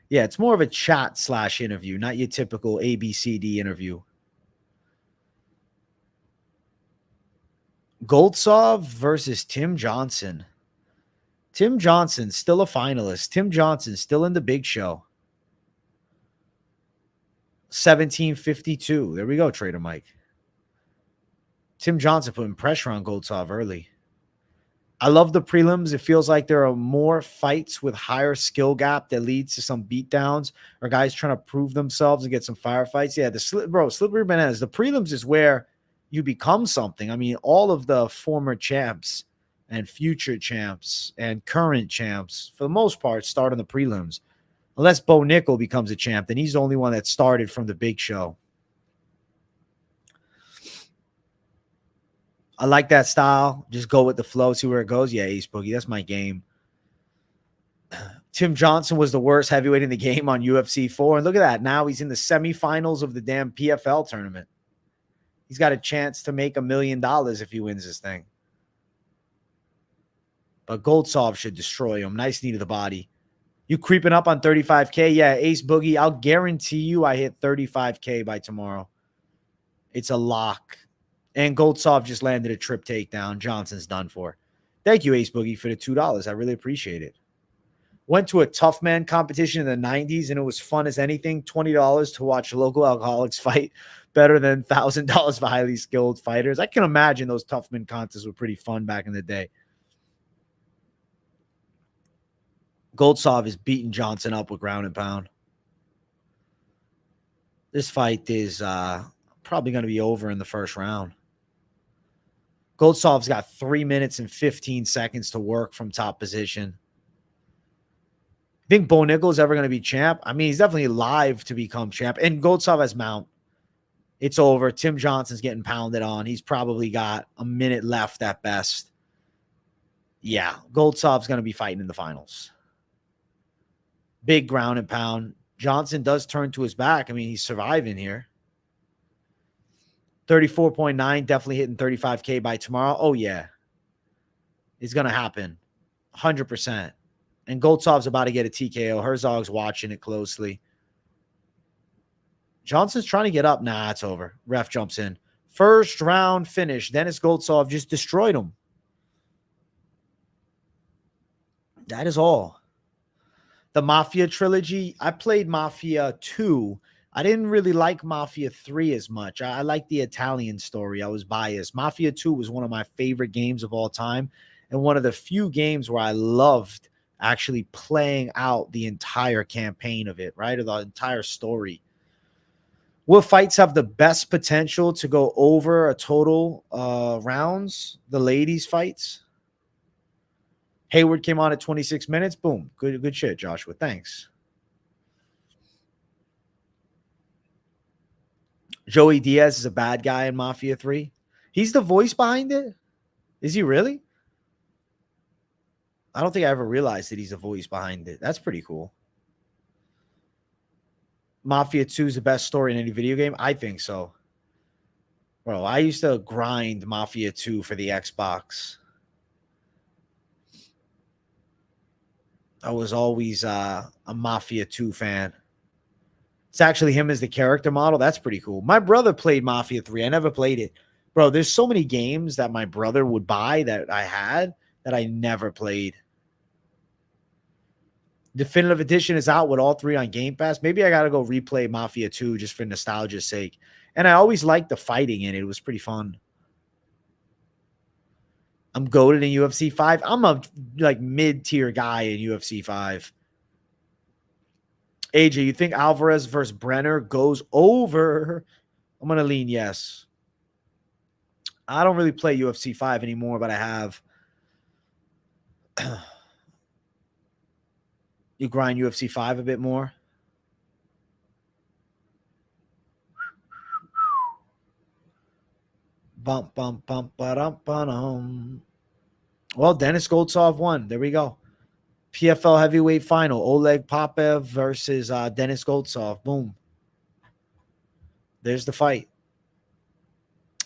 Yeah, it's more of a chat / interview, not your typical ABCD interview. Goltsov versus Tim Johnson. Tim Johnson still a finalist. Tim Johnson still in the big show. 1752. There we go, Trader Mike. Tim Johnson putting pressure on Goltsov early. I love the prelims. It feels like there are more fights with higher skill gap that leads to some beatdowns or guys trying to prove themselves and get some firefights. Yeah, slippery bananas. The prelims is where you become something. I mean, all of the former champs and future champs and current champs, for the most part, start in the prelims. Unless Bo Nickel becomes a champ, then he's the only one that started from the big show. I like that style. Just go with the flow, see where it goes. Yeah, Ace Boogie, that's my game. Tim Johnson was the worst heavyweight in the game on UFC 4. And look at that. Now he's in the semifinals of the damn PFL tournament. He's got a chance to make $1 million if he wins this thing. But Goltsov should destroy him. Nice knee to the body. You creeping up on 35K? Yeah, Ace Boogie, I'll guarantee you I hit 35K by tomorrow. It's a lock. And Goltsov just landed a trip takedown. Johnson's done for. Thank you, Ace Boogie, for the $2. I really appreciate it. Went to a tough man competition in the 90s, and it was fun as anything. $20 to watch local alcoholics fight. Better than $1,000 for highly skilled fighters. I can imagine those tough man contests were pretty fun back in the day. Goltsov is beating Johnson up with ground and pound. This fight is probably going to be over in the first round. Goltsov's got 3 minutes and 15 seconds to work from top position. Think Bo Nickel's ever going to be champ? I mean, he's definitely live to become champ. And Goltsov has mount. It's over. Tim Johnson's getting pounded on. He's probably got a minute left at best. Yeah, Goltsov's going to be fighting in the finals. Big ground and pound. Johnson does turn to his back. I mean, he's surviving here. 34.9, definitely hitting 35K by tomorrow. Oh, yeah. It's going to happen. 100%. And Goltsov's about to get a TKO. Herzog's watching it closely. Johnson's trying to get up. Nah, it's over. Ref jumps in. First round finish. Dennis Goltsov just destroyed him. That is all. The Mafia trilogy. I played Mafia 2. I didn't really like Mafia 3 as much. I like the Italian story. I was biased. Mafia 2 was one of my favorite games of all time and one of the few games where I loved actually playing out the entire campaign of it, right? Or the entire story. What fights have the best potential to go over a total rounds? The ladies' fights. Hayward came on at 26 minutes. Boom. Good shit, Joshua. Thanks. Joey Diaz is a bad guy in Mafia 3. He's the voice behind it? Is he really? I don't think I ever realized that he's the voice behind it. That's pretty cool. Mafia 2 is the best story in any video game? I think so. Bro, I used to grind Mafia 2 for the Xbox. I was always a Mafia 2 fan. It's actually him as the character model. That's pretty cool. My brother played Mafia 3. I never played it. Bro, there's so many games that my brother would buy that I had that I never played. Definitive Edition is out with all 3 on Game Pass. Maybe I got to go replay Mafia 2 just for nostalgia's sake. And I always liked the fighting in it. It was pretty fun. I'm goated in UFC 5. I'm a like mid-tier guy in UFC 5. AJ, you think Alvarez versus Brenner goes over? I'm going to lean yes. I don't really play UFC 5 anymore, but I have. You grind UFC 5 a bit more? Bump, bump, bump, ba-dum, ba-dum. Well, Denis Goltsov won. There we go. PFL heavyweight final. Oleg Popov versus Denis Goltsov. Boom. There's the fight.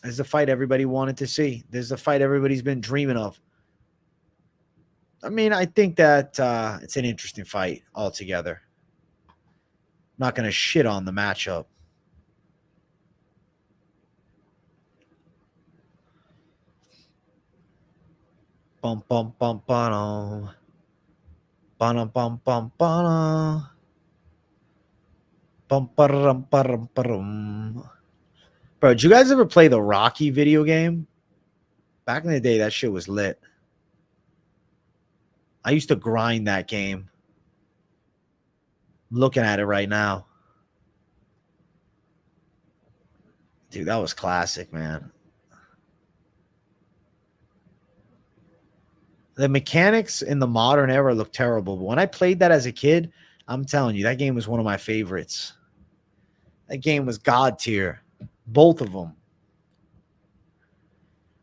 There's the fight everybody wanted to see. There's the fight everybody's been dreaming of. I mean, I think that it's an interesting fight altogether. I'm not going to shit on the matchup. Bum, bum, bum, bum, bum, bum, bum, bum. Bum, ba-dum, ba-dum, ba-dum. Bro, did you guys ever play the Rocky video game? Back in the day, that shit was lit. I used to grind that game. I'm looking at it right now. Dude, that was classic, man. The mechanics in the modern era look terrible, but when I played that as a kid, I'm telling you, that game was one of my favorites. That game was God tier. Both of them.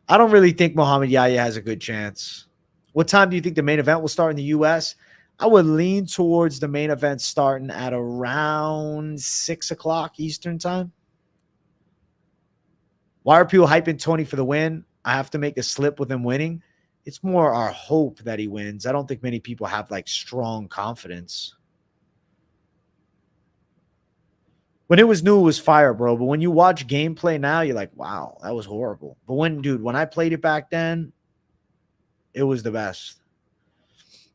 I don't really think Mohammad Yahya has a good chance. What time do you think the main event will start in the U.S.? I would lean towards the main event starting at around 6 o'clock Eastern time. Why are people hyping Tony for the win? I have to make a slip with him winning. It's more our hope that he wins. I don't think many people have like strong confidence. When it was new, it was fire, bro. But when you watch gameplay now, you're like, wow, that was horrible. But when I played it back then, it was the best.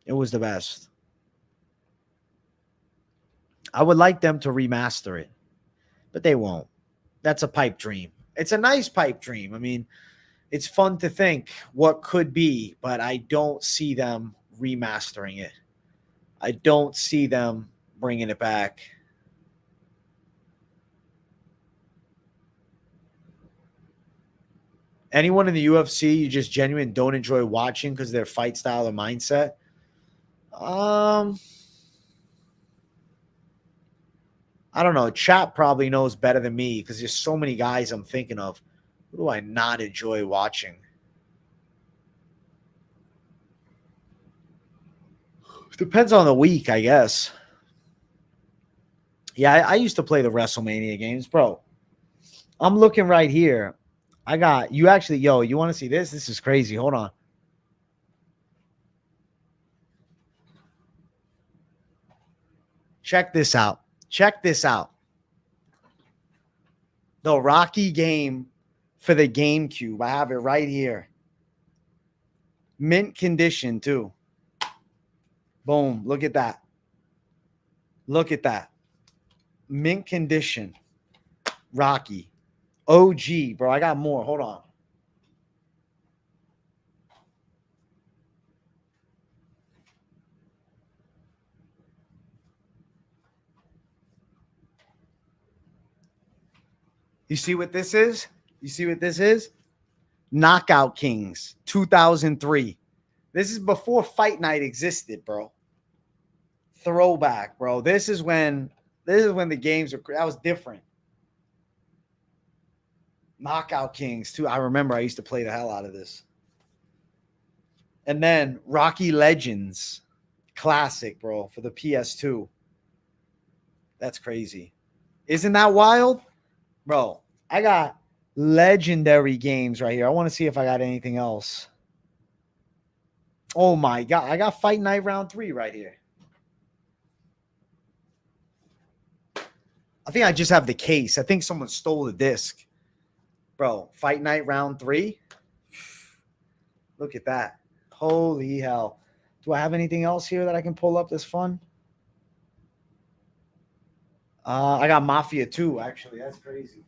It was the best. I would like them to remaster it, but they won't. That's a pipe dream. It's a nice pipe dream. I mean, it's fun to think what could be, but I don't see them remastering it. I don't see them bringing it back. Anyone in the UFC you just genuinely don't enjoy watching because of their fight style or mindset? I don't know. Chat probably knows better than me because there's so many guys I'm thinking of. Who do I not enjoy watching? Depends on the week, I guess. Yeah, I used to play the WrestleMania games, bro. I'm looking right here. I got you actually, you want to see this? This is crazy. Hold on. Check this out. Check this out. The Rocky game for the GameCube. I have it right here. Mint condition, too. Boom. Look at that. Look at that. Mint condition. Rocky. OG, bro. I got more. Hold on. You see what this is? You see what this is? Knockout Kings 2003. This is before Fight Night existed, bro. Throwback, bro. This is when the games were, that was different. Knockout Kings too. I remember I used to play the hell out of this. And then Rocky Legends Classic, bro, for the PS2. That's crazy. Isn't that wild? Bro, I got legendary games right here. I want to see if I got anything else. Oh my God. I got Fight Night Round 3 right here. I think I just have the case. I think someone stole the disc. Bro, Fight Night Round 3. Look at that. Holy hell. Do I have anything else here that I can pull up that's fun? I got Mafia 2, actually. That's crazy.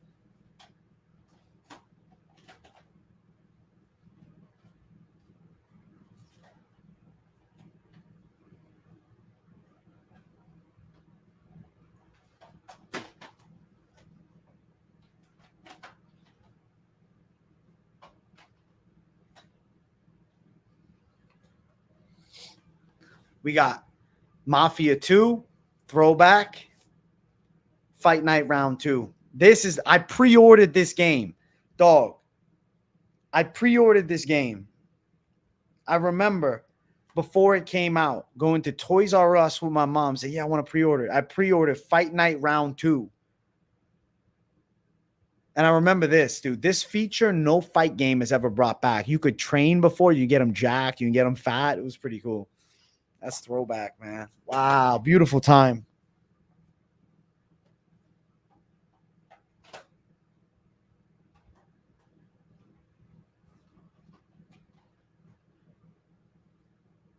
We got Mafia 2, throwback, Fight Night Round 2. I pre-ordered this game, dog. I pre-ordered this game. I remember before it came out, going to Toys R Us with my mom, say, yeah, I want to pre-order it. I pre-ordered Fight Night Round 2. And I remember this, dude. This feature, no fight game has ever brought back. You could train before. You get them jacked. You can get them fat. It was pretty cool. That's throwback, man. Wow. Beautiful time.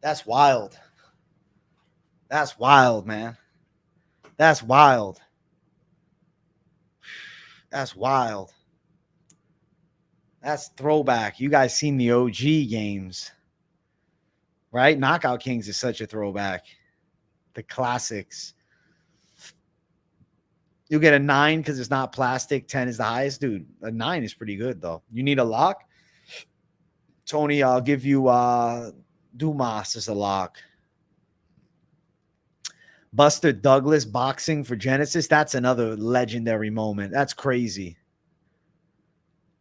That's wild. That's wild, man. That's wild. That's wild. That's throwback. You guys seen the OG games, right? Knockout Kings is such a throwback. The classics. You get a 9 because it's not plastic. 10 is the highest. Dude, a 9 is pretty good, though. You need a lock? Tony, I'll give you Dumas as a lock. Buster Douglas boxing for Genesis. That's another legendary moment. That's crazy.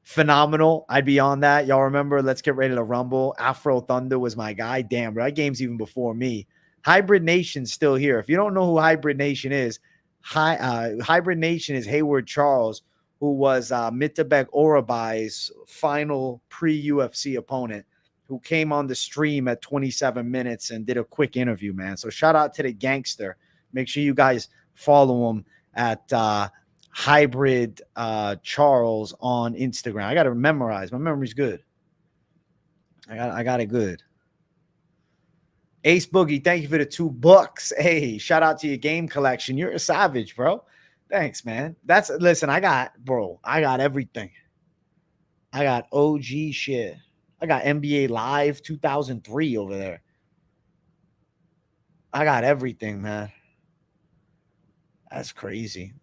Phenomenal. I'd be on that. Y'all remember Let's Get Ready to Rumble? Afro Thunder was my guy. Damn, bro. That game's even before me. Hybrid Nation's still here. If you don't know who Hybrid Nation is, Hybrid Nation is Hayward Charles, who was Mitabek Orabai's final pre-UFC opponent, who came on the stream at 27 minutes and did a quick interview, man. So shout out to the gangster. Make sure you guys follow him at Hybrid Charles on Instagram. I got to memorize. My memory's good. I got it good. Ace Boogie, thank you for the $2. Hey, shout out to your game collection. You're a savage, bro. Thanks, man. Listen, I got everything. I got OG shit. I got NBA Live 2003 over there. I got everything, man. That's crazy.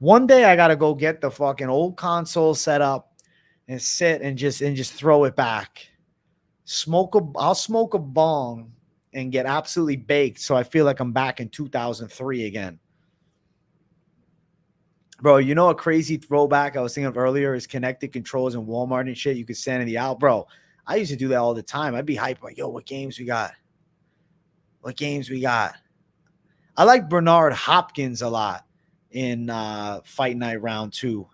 One day I got to go get the fucking old console set up and sit and just throw it back. I'll smoke a bong and get absolutely baked so I feel like I'm back in 2003 again. Bro, you know a crazy throwback I was thinking of earlier is connected controls in Walmart and shit. You could stand in the aisle. Bro, I used to do that all the time. I'd be hyped like, yo, what games we got? What games we got? I like Bernard Hopkins a lot in Fight Night Round 2.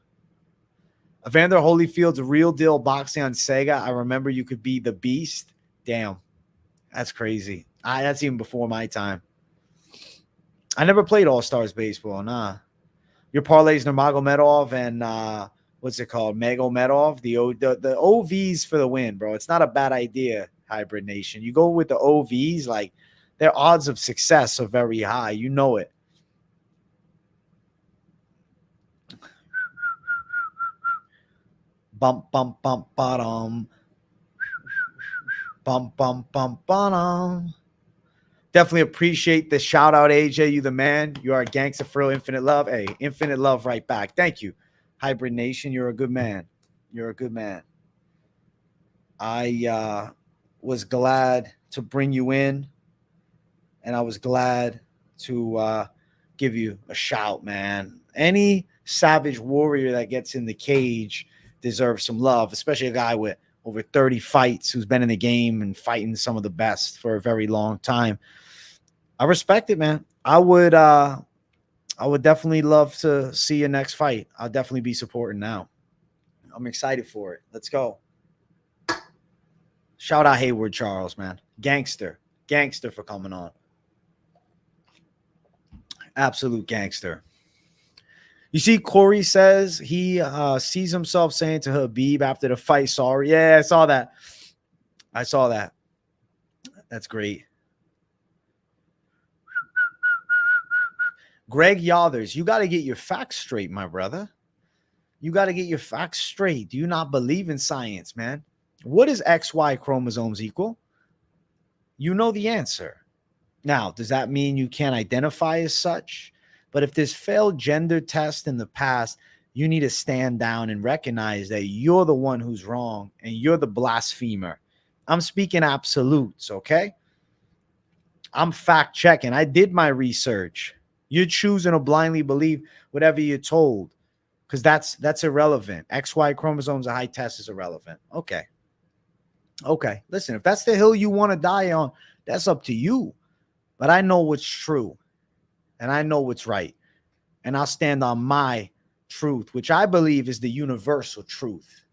Evander Holyfield's Real Deal Boxing on Sega. I remember you could be the Beast. Damn. That's crazy. That's even before my time. I never played All-Stars Baseball. Nah. Your parlays Nurmagomedov and what's it called? Magomedov. The OVs for the win, bro. It's not a bad idea, Hybrid Nation. You go with the OVs, like their odds of success are very high. You know it. Bump, bump, bump, bottom. Bump, bump, bump, bottom. Definitely appreciate the shout out, AJ. You the man. You are a gangster for real. Infinite love. Hey, infinite love right back. Thank you. Hybrid Nation, you're a good man. You're a good man. I was glad to bring you in, and I was glad to give you a shout, man. Any savage warrior that gets in the cage deserves some love, especially a guy with over 30 fights who's been in the game and fighting some of the best for a very long time. I respect it, man. I would definitely love to see your next fight. I'll definitely be supporting now. I'm excited for it. Let's go. Shout out Hayward Charles, man. Gangster for coming on. Absolute gangster. You see, Corey says he sees himself saying to Habib after the fight, sorry. Yeah, I saw that. That's great. Greg Yothers, you got to get your facts straight, my brother. You got to get your facts straight. Do you not believe in science, man? What is XY chromosomes equal? You know the answer. Now, does that mean you can't identify as such? But if there's failed gender tests in the past, you need to stand down and recognize that you're the one who's wrong and you're the blasphemer. I'm speaking absolutes, okay? I'm fact checking. I did my research. You're choosing to blindly believe whatever you're told, because that's irrelevant. XY chromosomes, a high test is irrelevant. Okay. Okay. Listen, if that's the hill you want to die on, that's up to you. But I know what's true, and I know what's right, and I'll stand on my truth, which I believe is the universal truth.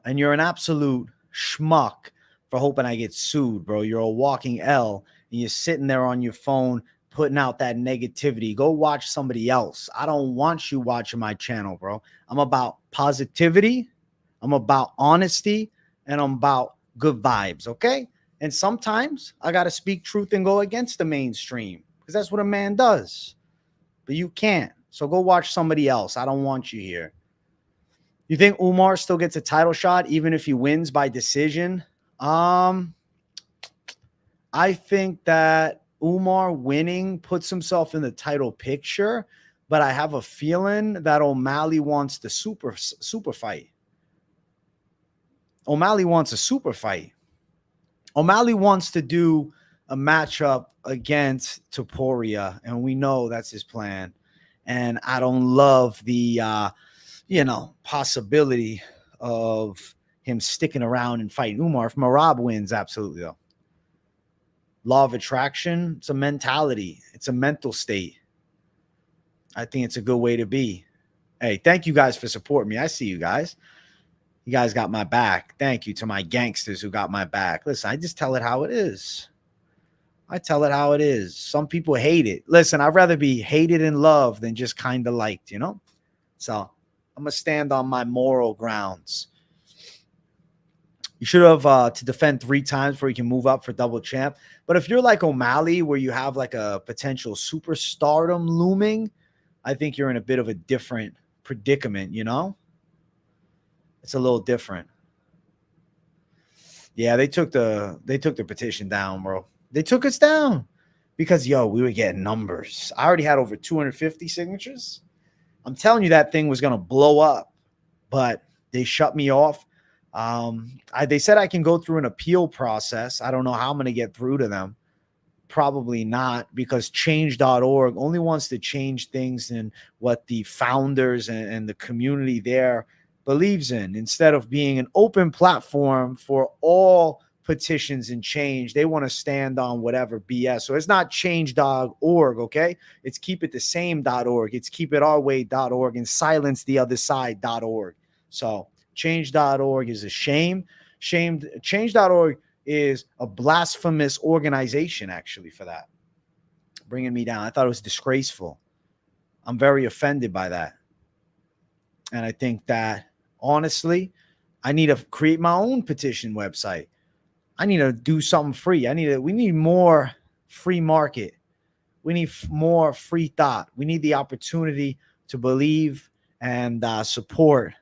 And you're an absolute schmuck for hoping I get sued, bro. You're a walking L, and you're sitting there on your phone putting out that negativity. Go watch somebody else. I don't want you watching my channel, bro. I'm about positivity. I'm about honesty, and I'm about good vibes, okay? And sometimes I got to speak truth and go against the mainstream, because that's what a man does. But you can't. So go watch somebody else. I don't want you here. You think Umar still gets a title shot even if he wins by decision? I think that Umar winning puts himself in the title picture, but I have a feeling that O'Malley wants the super fight. O'Malley wants a super fight. O'Malley wants to do a matchup against Topuria, and we know that's his plan. And I don't love the possibility of him sticking around and fighting Umar. If Merab wins, absolutely, though. Law of attraction, it's a mentality. It's a mental state. I think it's a good way to be. Hey, thank you guys for supporting me. I see you guys. You guys got my back. Thank you to my gangsters who got my back. Listen, I just tell it how it is. I tell it how it is. Some people hate it. Listen, I'd rather be hated and loved than just kind of liked, you know? So I'm going to stand on my moral grounds. You should have to defend 3 times before you can move up for double champ. But if you're like O'Malley, where you have like a potential superstardom looming, I think you're in a bit of a different predicament, you know? It's a little different. Yeah, they took the petition down, bro. They took us down because, we were getting numbers. I already had over 250 signatures. I'm telling you that thing was going to blow up, but they shut me off. They said I can go through an appeal process. I don't know how I'm going to get through to them. Probably not, because change.org only wants to change things in what the founders and the community there believes in. Instead of being an open platform for all petitions and change, they want to stand on whatever BS. So it's not change.org, okay? It's keep it the same.org. It's keep it our way.org and silence the other side.org. So change.org is a shame. Change.org is a blasphemous organization, actually, for that. Bringing me down. I thought it was disgraceful. I'm very offended by that. And I think that, honestly, I need to create my own petition website. I need to do something free. We need more free market. We need more free thought. We need the opportunity to believe and support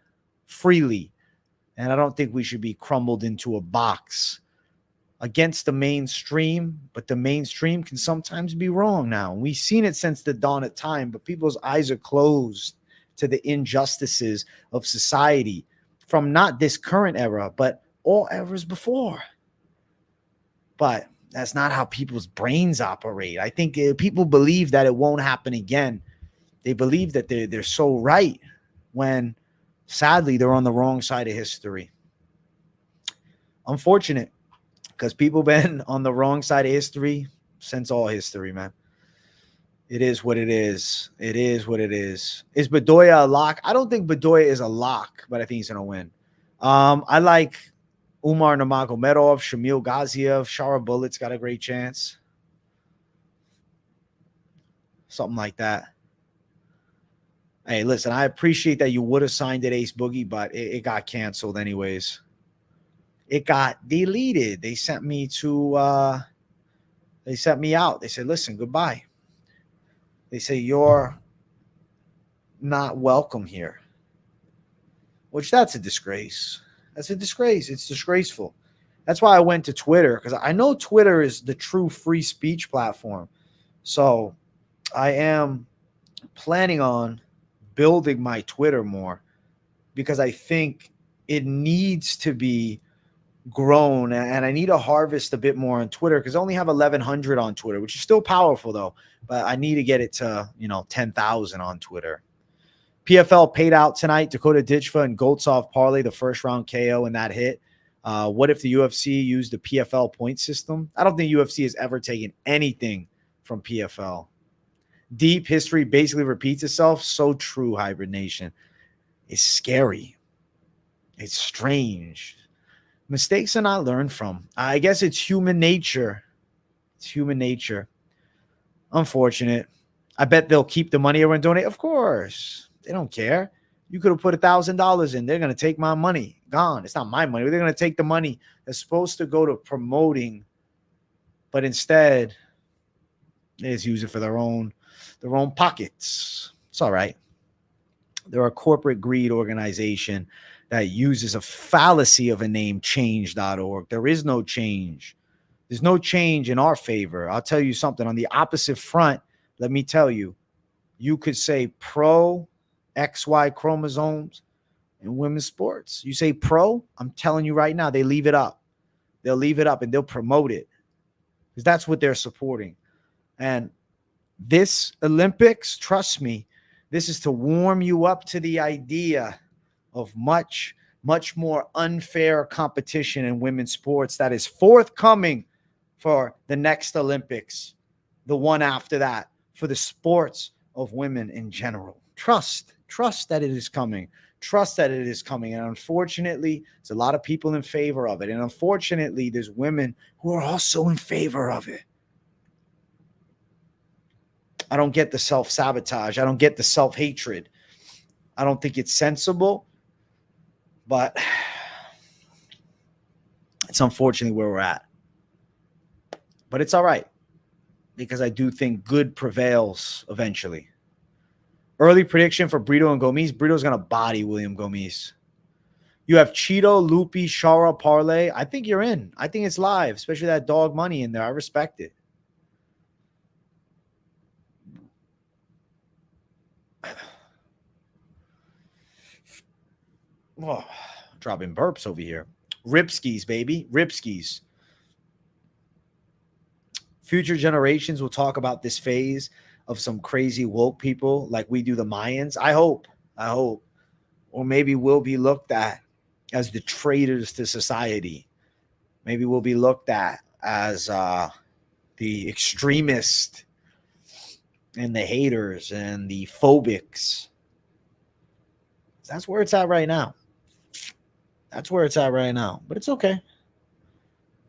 freely. And I don't think we should be crumbled into a box against the mainstream, but the mainstream can sometimes be wrong now. We've seen it since the dawn of time, but people's eyes are closed to the injustices of society from not this current era, but all eras before. But that's not how people's brains operate. I think people believe that it won't happen again. They believe that they're so right when, sadly, they're on the wrong side of history. Unfortunate, because people been on the wrong side of history since all history, man. It is what it is. It is what it is. Is Bedoya a lock? I don't think Bedoya is a lock, but I think he's going to win. I like Umar Nurmagomedov, Shamil Gaziev, Shara Bullet's got a great chance. Something like that. Hey, listen, I appreciate that you would have signed it, Ace Boogie, but it got canceled anyways. It got deleted. They sent me out. They said, listen, goodbye. They say, you're not welcome here. Which, that's a disgrace. That's a disgrace. It's disgraceful. That's why I went to Twitter, because I know Twitter is the true free speech platform. So I am planning on building my Twitter more, because I think it needs to be grown, and I need to harvest a bit more on Twitter because I only have 1,100 on Twitter, which is still powerful though. But I need to get it to 10,000 on Twitter. PFL paid out tonight. Dakota Ditchfa and Goltsov parlay the first round KO, and that hit. What if the UFC used the PFL point system? I don't think UFC has ever taken anything from PFL. Deep history basically repeats itself. So true, Hybrid Nation. It's scary. It's strange. Mistakes are not learned from. I guess it's human nature. It's human nature. Unfortunate. I bet they'll keep the money over and donate. Of course. They don't care. You could have put $1,000 in. They're going to take my money. Gone. It's not my money. They're going to take the money that's supposed to go to promoting, but instead they just use it for their own pockets. It's all right. They're a corporate greed organization that uses a fallacy of a name, change.org. There is no change. There's no change in our favor. I'll tell you something. On the opposite front, let me tell you, you could say pro XY chromosomes in women's sports. You say pro, I'm telling you right now, they leave it up. They'll leave it up and they'll promote it because that's what they're supporting. And this Olympics, trust me, this is to warm you up to the idea of much, much more unfair competition in women's sports that is forthcoming for the next Olympics, the one after that, for the sports of women in general. Trust that it is coming. Trust that it is coming. And unfortunately, there's a lot of people in favor of it. And unfortunately, there's women who are also in favor of it. I don't get the self-sabotage. I don't get the self-hatred. I don't think it's sensible. But it's unfortunately where we're at. But it's all right because I do think good prevails eventually. Early prediction for Brito and Gomes. Brito's going to body William Gomes. You have Cheeto, Lupi, Shara, Parlay. I think you're in. I think it's live, especially that dog money in there. I respect it. Oh, dropping burps over here. Ripskis, baby. Ripskis. Future generations will talk about this phase of some crazy woke people like we do the Mayans. I hope. Or maybe we'll be looked at as the traitors to society. Maybe we'll be looked at as the extremists and the haters and the phobics. That's where it's at right now. That's where it's at right now. But it's okay.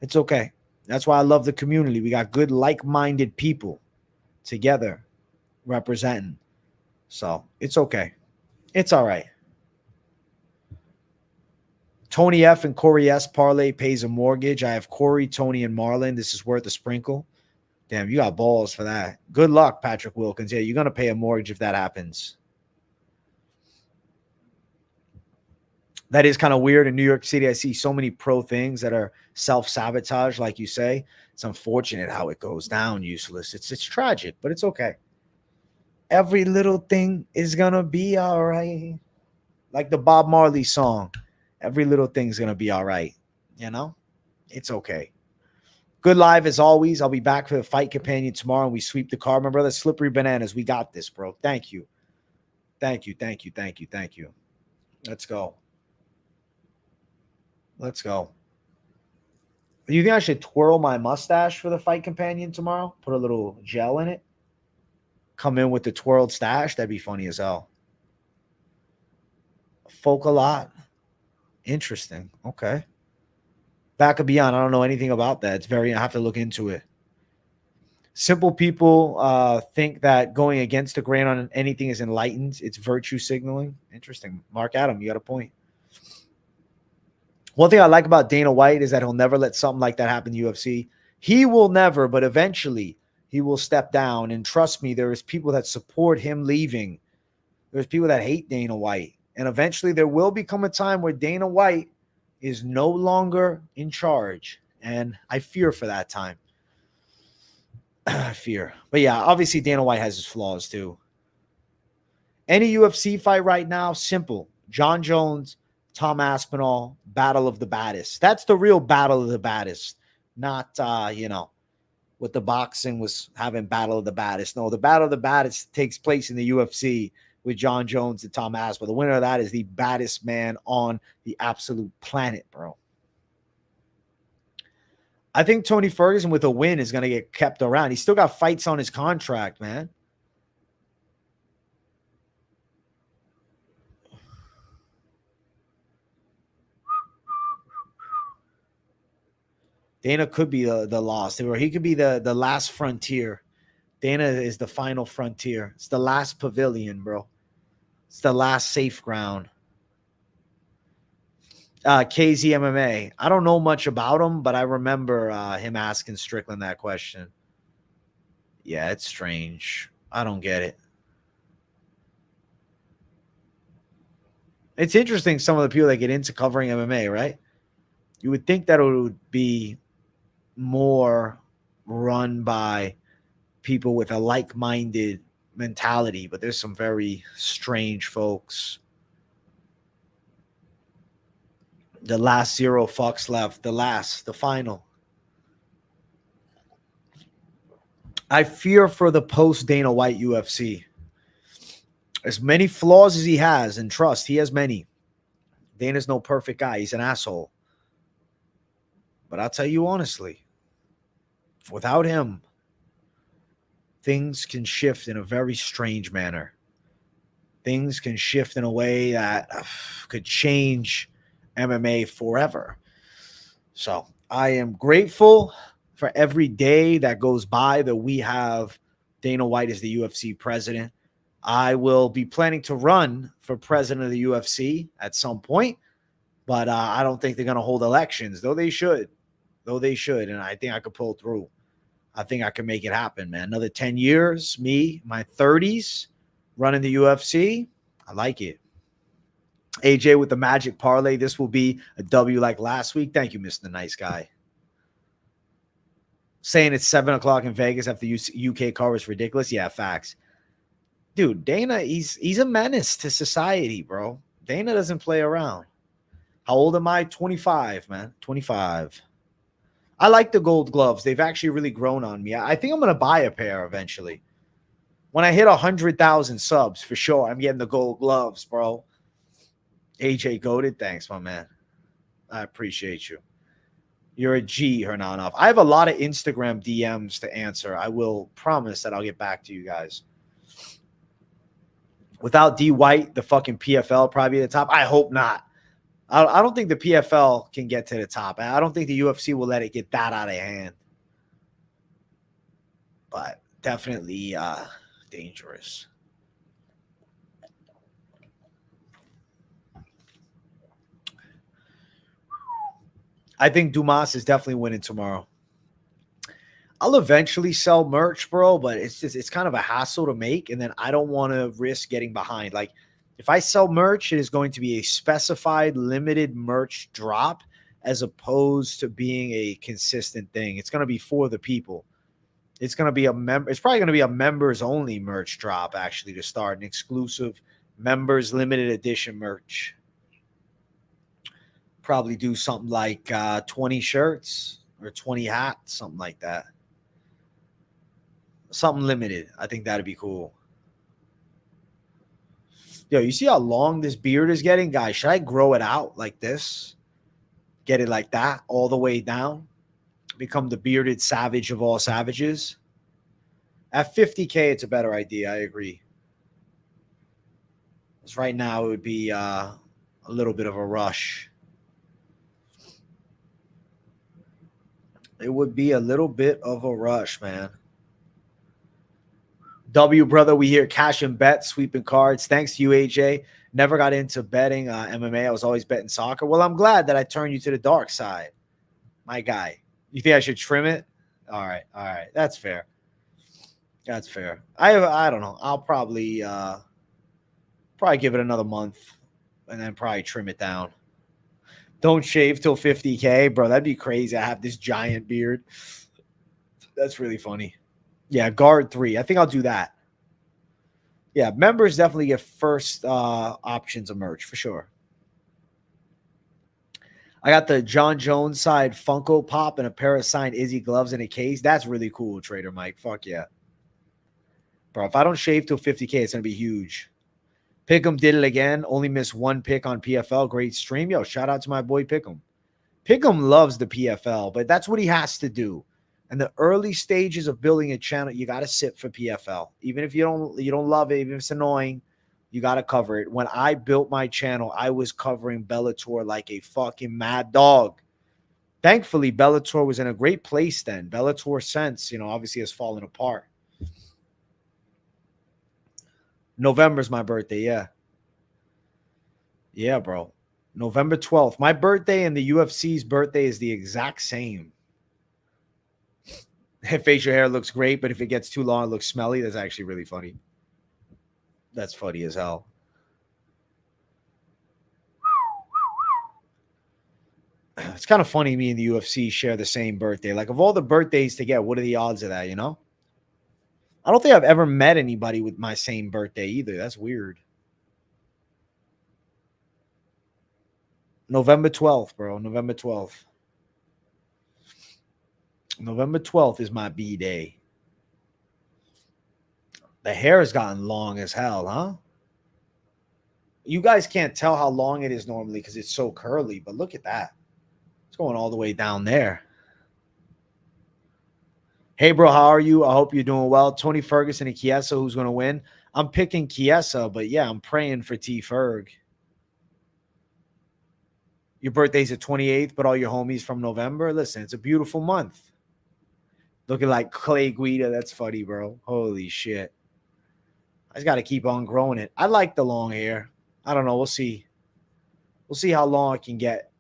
It's okay. That's why I love the community. We got good, like-minded people together representing. So it's okay. It's all right. Tony F and Corey S parlay pays a mortgage. I have Corey, Tony, and Marlon. This is worth a sprinkle. Damn, you got balls for that. Good luck, Patrick Wilkins. Yeah, you're going to pay a mortgage if that happens. That is kind of weird. In New York City, I see so many pro things that are self-sabotage, like you say. It's unfortunate how it goes down, useless. It's tragic, but it's okay. Every little thing is going to be all right. Like the Bob Marley song. Every little thing's going to be all right. You know? It's okay. Good live as always. I'll be back for the Fight Companion tomorrow, and we sweep the card. My brother, Slippery Bananas. We got this, bro. Thank you. Thank you. Let's go. Let's go. Do you think I should twirl my mustache for the Fight Companion tomorrow? Put a little gel in it? Come in with the twirled stash? That'd be funny as hell. Folk a lot. Interesting. Okay. Back of Beyond. I don't know anything about that. I have to look into it. Simple people think that going against the grain on anything is enlightened. It's virtue signaling. Interesting. Mark Adam, you got a point. One thing I like about Dana White is that he'll never let something like that happen in the UFC. He will never, but eventually he will step down. And trust me, there is people that support him leaving. There's people that hate Dana White. And eventually there will become a time where Dana White is no longer in charge. And I fear for that time. I fear. But yeah, obviously Dana White has his flaws too. Any UFC fight right now, simple. John Jones Tom Aspinall, battle of the baddest. That's the real battle of the baddest, not, what the boxing was having battle of the baddest. No, the battle of the baddest takes place in the UFC with John Jones and Tom Aspinall. The winner of that is the baddest man on the absolute planet, bro. I think Tony Ferguson with a win is going to get kept around. He's still got fights on his contract, man. Dana could be the loss, or he could be the last frontier. Dana is the final frontier. It's the last pavilion, bro. It's the last safe ground. KZ MMA. I don't know much about him, but I remember him asking Strickland that question. Yeah, it's strange. I don't get it. It's interesting, some of the people that get into covering MMA, right? You would think that it would be more run by people with a like-minded mentality, but there's some very strange folks. The last 0 fucks left. The final. I fear for the post-Dana White UFC. As many flaws as he has, and trust, he has many. Dana's no perfect guy. He's an asshole. But I'll tell you honestly, without him, things can shift in a very strange manner. Things can shift in a way that could change MMA forever. So I am grateful for every day that goes by that we have Dana White as the UFC president. I will be planning to run for president of the UFC at some point, but I don't think they're going to hold elections, though they should. And I think I could pull through. I think I can make it happen, man. Another 10 years, me, my 30s, running the UFC. I like it. AJ with the magic parlay. This will be a W like last week. Thank you, Mr. Nice Guy. Saying it's 7 o'clock in Vegas after UK car is ridiculous. Yeah, facts. Dude, Dana, he's a menace to society, bro. Dana doesn't play around. How old am I? 25, man. 25. I like the gold gloves. They've actually really grown on me. I think I'm going to buy a pair eventually. When I hit 100,000 subs, for sure, I'm getting the gold gloves, bro. AJ goated. Thanks, my man. I appreciate you. You're a G, Hernanov. I have a lot of Instagram DMs to answer. I will promise that I'll get back to you guys. Without D White, the fucking PFL probably at the top. I hope not. I don't think the PFL can get to the top. I don't think the UFC will let it get that out of hand. But definitely dangerous. I think Dumas is definitely winning tomorrow. I'll eventually sell merch, bro, but it's kind of a hassle to make, and then I don't want to risk getting behind. Like, if I sell merch, it is going to be a specified limited merch drop as opposed to being a consistent thing. It's going to be for the people. It's going to be it's probably going to be a members only merch drop, actually, to start, an exclusive members limited edition merch. Probably do something like 20 shirts or 20 hats, something like that. Something limited. I think that'd be cool. Yo, you see how long this beard is getting? Guys, should I grow it out like this? Get it like that all the way down? Become the bearded savage of all savages? At 50K, it's a better idea. I agree. Because right now, it would be a little bit of a rush. It would be a little bit of a rush, man. W, brother, we hear cash and bet, sweeping cards. Thanks to you, AJ. Never got into betting MMA. I was always betting soccer. Well, I'm glad that I turned you to the dark side, my guy. You think I should trim it? All right. That's fair. That's fair. I don't know. I'll probably give it another month and then probably trim it down. Don't shave till 50K, bro. That'd be crazy. I have this giant beard. That's really funny. Yeah, guard 3. I think I'll do that. Yeah, members definitely get first options of merch for sure. I got the John Jones side Funko Pop and a pair of signed Izzy gloves in a case. That's really cool, Trader Mike. Fuck yeah. Bro, if I don't shave till 50K, it's going to be huge. Pick'em did it again. Only missed one pick on PFL. Great stream. Yo, shout out to my boy Pick'em. Pick'em loves the PFL, but that's what he has to do. And the early stages of building a channel, you got to sit for PFL. Even if you don't love it, even if it's annoying, you got to cover it. When I built my channel, I was covering Bellator like a fucking mad dog. Thankfully, Bellator was in a great place then. Bellator since, obviously has fallen apart. November's my birthday, yeah. Yeah, bro. November 12th. My birthday and the UFC's birthday is the exact same. Facial hair looks great, but if it gets too long, it looks smelly. That's actually really funny. That's funny as hell. It's kind of funny me and the UFC share the same birthday. Like, of all the birthdays to get, what are the odds of that, I don't think I've ever met anybody with my same birthday either. That's weird. November 12th, bro. November 12th. November 12th is my B-day. The hair has gotten long as hell, huh? You guys can't tell how long it is normally because it's so curly, but look at that. It's going all the way down there. Hey, bro, how are you? I hope you're doing well. Tony Ferguson and Chiesa, who's going to win? I'm picking Chiesa, but yeah, I'm praying for T. Ferg. Your birthday's the 28th, but all your homies from November? Listen, it's a beautiful month. Looking like Clay Guida. That's funny, bro. Holy shit. I just got to keep on growing it. I like the long hair. I don't know. We'll see. We'll see how long I can get.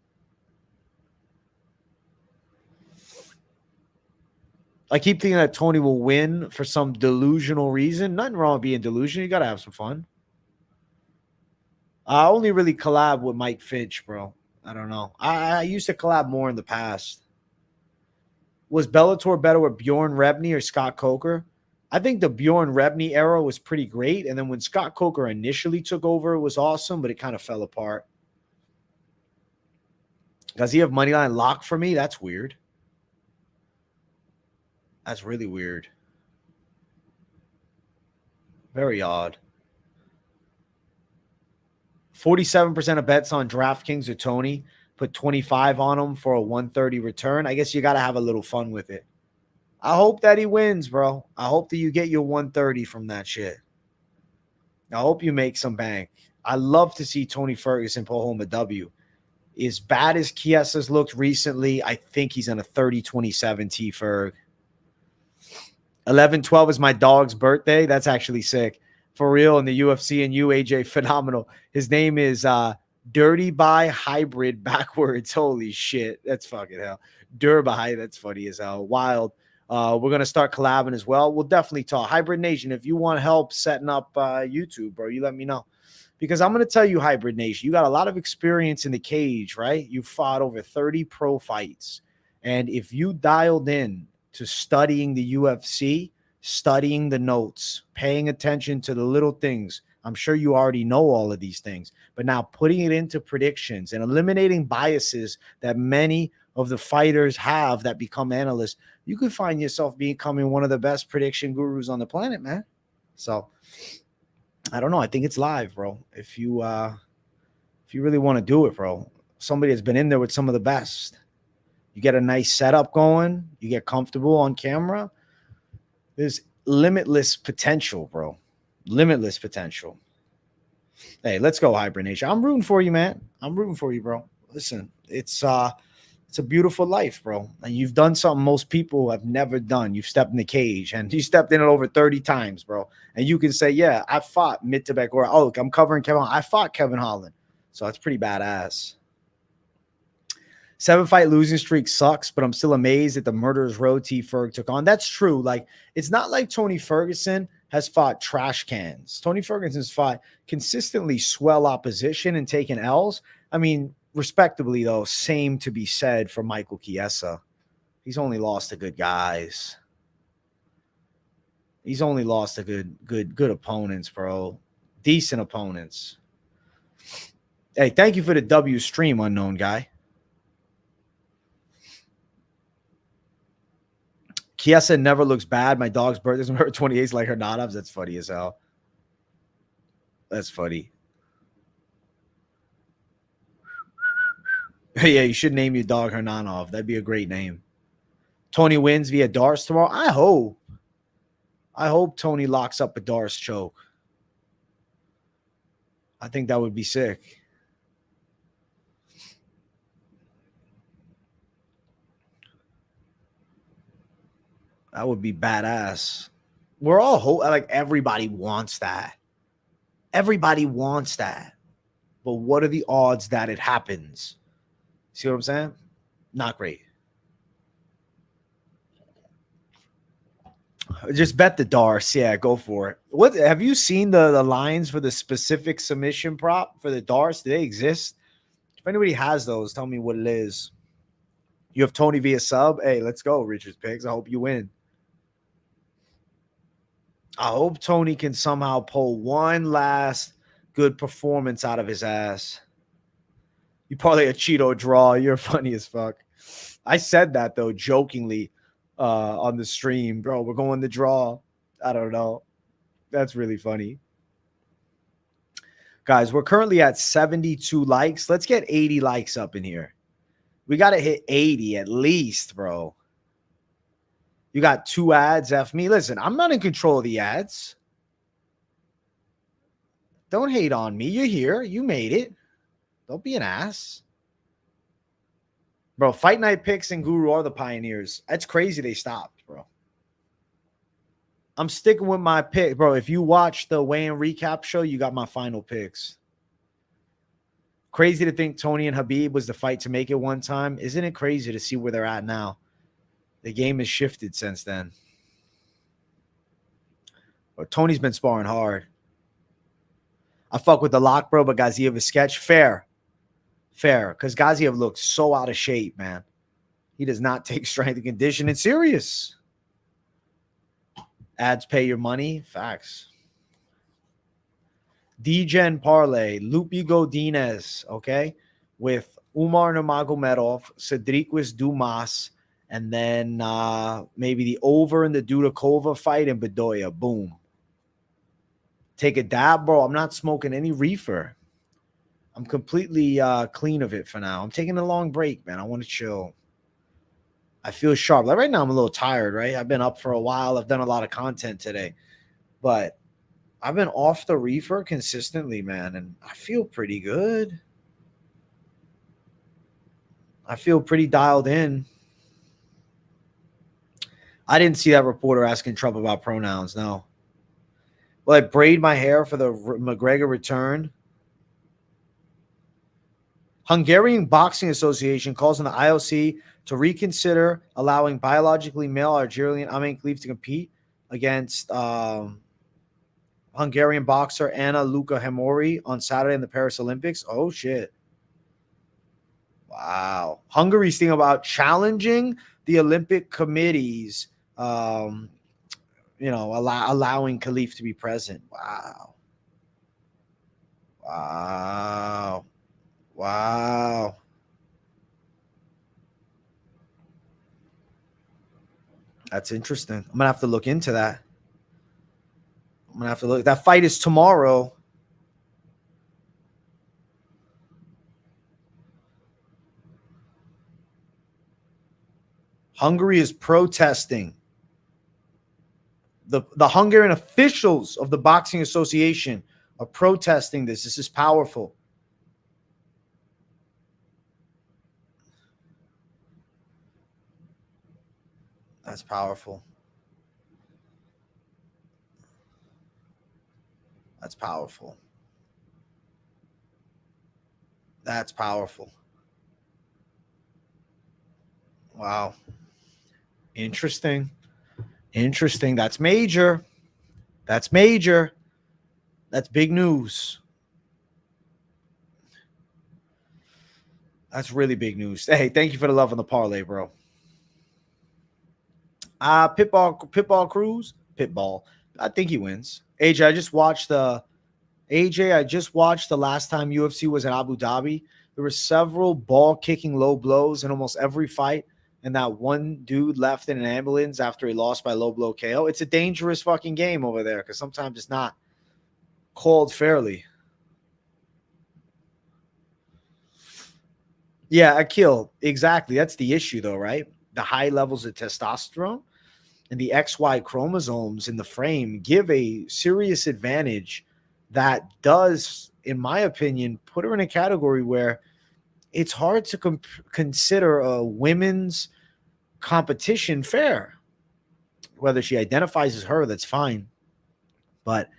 I keep thinking that Tony will win for some delusional reason. Nothing wrong with being delusional. You got to have some fun. I only really collab with Mike Finch, bro. I don't know. I used to collab more in the past. Was Bellator better with Bjorn Rebney or Scott Coker? I think the Bjorn Rebney era was pretty great. And then when Scott Coker initially took over, it was awesome, but it kind of fell apart. Does he have moneyline lock for me? That's weird. That's really weird. Very odd. 47% of bets on DraftKings or Tony. Put 25 on him for a 130 return. I guess you got to have a little fun with it. I hope that he wins, bro. I hope that you get your 130 from that shit. I hope you make some bank. I love to see Tony Ferguson pull home a W. As bad as Chiesa's looked recently, I think he's on a 30-27 T Ferg. 11/12 is my dog's birthday. That's actually sick. For real, in the UFC and you, AJ, phenomenal. His name is Dirty by Hybrid backwards. Holy shit. That's fucking hell. Durby. That's funny as hell. Wild. We're going to start collabing as well. We'll definitely talk. Hybrid Nation, if you want help setting up YouTube, bro, you let me know. Because I'm going to tell you, Hybrid Nation, you got a lot of experience in the cage, right? You fought over 30 pro fights. And if you dialed in to studying the UFC, studying the notes, paying attention to the little things, I'm sure you already know all of these things, but now putting it into predictions and eliminating biases that many of the fighters have that become analysts, you could find yourself becoming one of the best prediction gurus on the planet, man. So I don't know. I think it's live, bro. If you really want to do it, bro, somebody that's been in there with some of the best. You get a nice setup going. You get comfortable on camera. There's limitless potential, bro. Limitless potential. Hey, let's go, Hybrid Nation. I'm rooting for you, man. I'm rooting for you, bro. Listen, it's a beautiful life, bro. And you've done something most people have never done. You've stepped in the cage, and you stepped in it over 30 times, bro. And you can say, yeah, I fought Mittebek, or, oh, I'm covering Kevin. I fought Kevin Holland. So that's pretty badass. 7-fight losing streak sucks, but I'm still amazed at the murderer's row T Ferg took on. That's true. Like, it's not like Tony Ferguson has fought trash cans. Tony Ferguson's fought consistently swell opposition and taken L's. I mean, respectably, though, same to be said for Michael Chiesa. He's only lost to good guys. He's only lost to good opponents, bro. Decent opponents. Hey, thank you for the W stream, unknown guy. Chiesa never looks bad. My dog's birthday is November 28th, like Hernanov's. That's funny as hell. That's funny. Yeah, you should name your dog Hernanov. That'd be a great name. Tony wins via Darce tomorrow. I hope Tony locks up a Darce choke. I think that would be sick. That would be badass. We're all like everybody wants that. Everybody wants that. But what are the odds that it happens? See what I'm saying? Not great. Just bet the Darce. Yeah, go for it. What have you seen the lines for the specific submission prop for the Darce? Do they exist? If anybody has those, tell me what it is. You have Tony via sub. Hey, let's go, Richard's Picks. I hope you win. I hope Tony can somehow pull one last good performance out of his ass. You parlay a Cheeto draw. You're funny as fuck. I said that, though, jokingly on the stream. Bro, we're going to draw. I don't know. That's really funny. Guys, we're currently at 72 likes. Let's get 80 likes up in here. We got to hit 80 at least, bro. You got 2 ads. F me. Listen, I'm not in control of the ads. Don't hate on me. You're here. You made it. Don't be an ass. Bro, Fight Night Picks and Guru are the pioneers. That's crazy they stopped, bro. I'm sticking with my pick. Bro, if you watch the weigh-in recap show, you got my final picks. Crazy to think Tony and Khabib was the fight to make it one time. Isn't it crazy to see where they're at now? The game has shifted since then. But Tony's been sparring hard. I fuck with the lock, bro, but Gaziev is sketch. Fair. Fair. Because Gaziev looks so out of shape, man. He does not take strength and conditioning serious. Ads pay your money. Facts. D-Gen Parlay. Lupi Godinez, okay? With Umar Nurmagomedov, Cedric Dumas, and then maybe the over in the Dudakova fight and Bedoya. Boom. Take a dab, bro. I'm not smoking any reefer. I'm completely clean of it for now. I'm taking a long break, man. I want to chill. I feel sharp. Like right now, I'm a little tired, right? I've been up for a while. I've done a lot of content today. But I've been off the reefer consistently, man, and I feel pretty good. I feel pretty dialed in. I didn't see that reporter asking Trump about pronouns, no. Will I braid my hair for the McGregor return? Hungarian Boxing Association calls on the IOC to reconsider allowing biologically male Algerian Amin Khalif to compete against Hungarian boxer Anna Luka Hemori on Saturday in the Paris Olympics. Oh, shit. Wow. Hungary's thinking about challenging the Olympic committees, allowing Khalif to be present. Wow. Wow. Wow. That's interesting. I'm going to have to look into that. I'm going to have to look. That fight is tomorrow. Hungary is protesting. The Hungarian officials of the Boxing Association are protesting this. This is powerful. That's powerful. That's powerful. That's powerful. Wow. Interesting. Interesting. That's major. That's major. That's big news. That's really big news. Hey, thank you for the love on the parlay, bro. Pitball Cruz. Pitball. I think he wins. AJ, I just watched the last time UFC was in Abu Dhabi. There were several ball-kicking low blows in almost every fight, and that one dude left in an ambulance after he lost by low blow KO. It's a dangerous fucking game over there because sometimes it's not called fairly. Yeah, Akil, exactly. That's the issue, though, right? The high levels of testosterone and the XY chromosomes in the frame give a serious advantage that does, in my opinion, put her in a category where it's hard to consider a women's competition fair. Whether she identifies as her, that's fine. But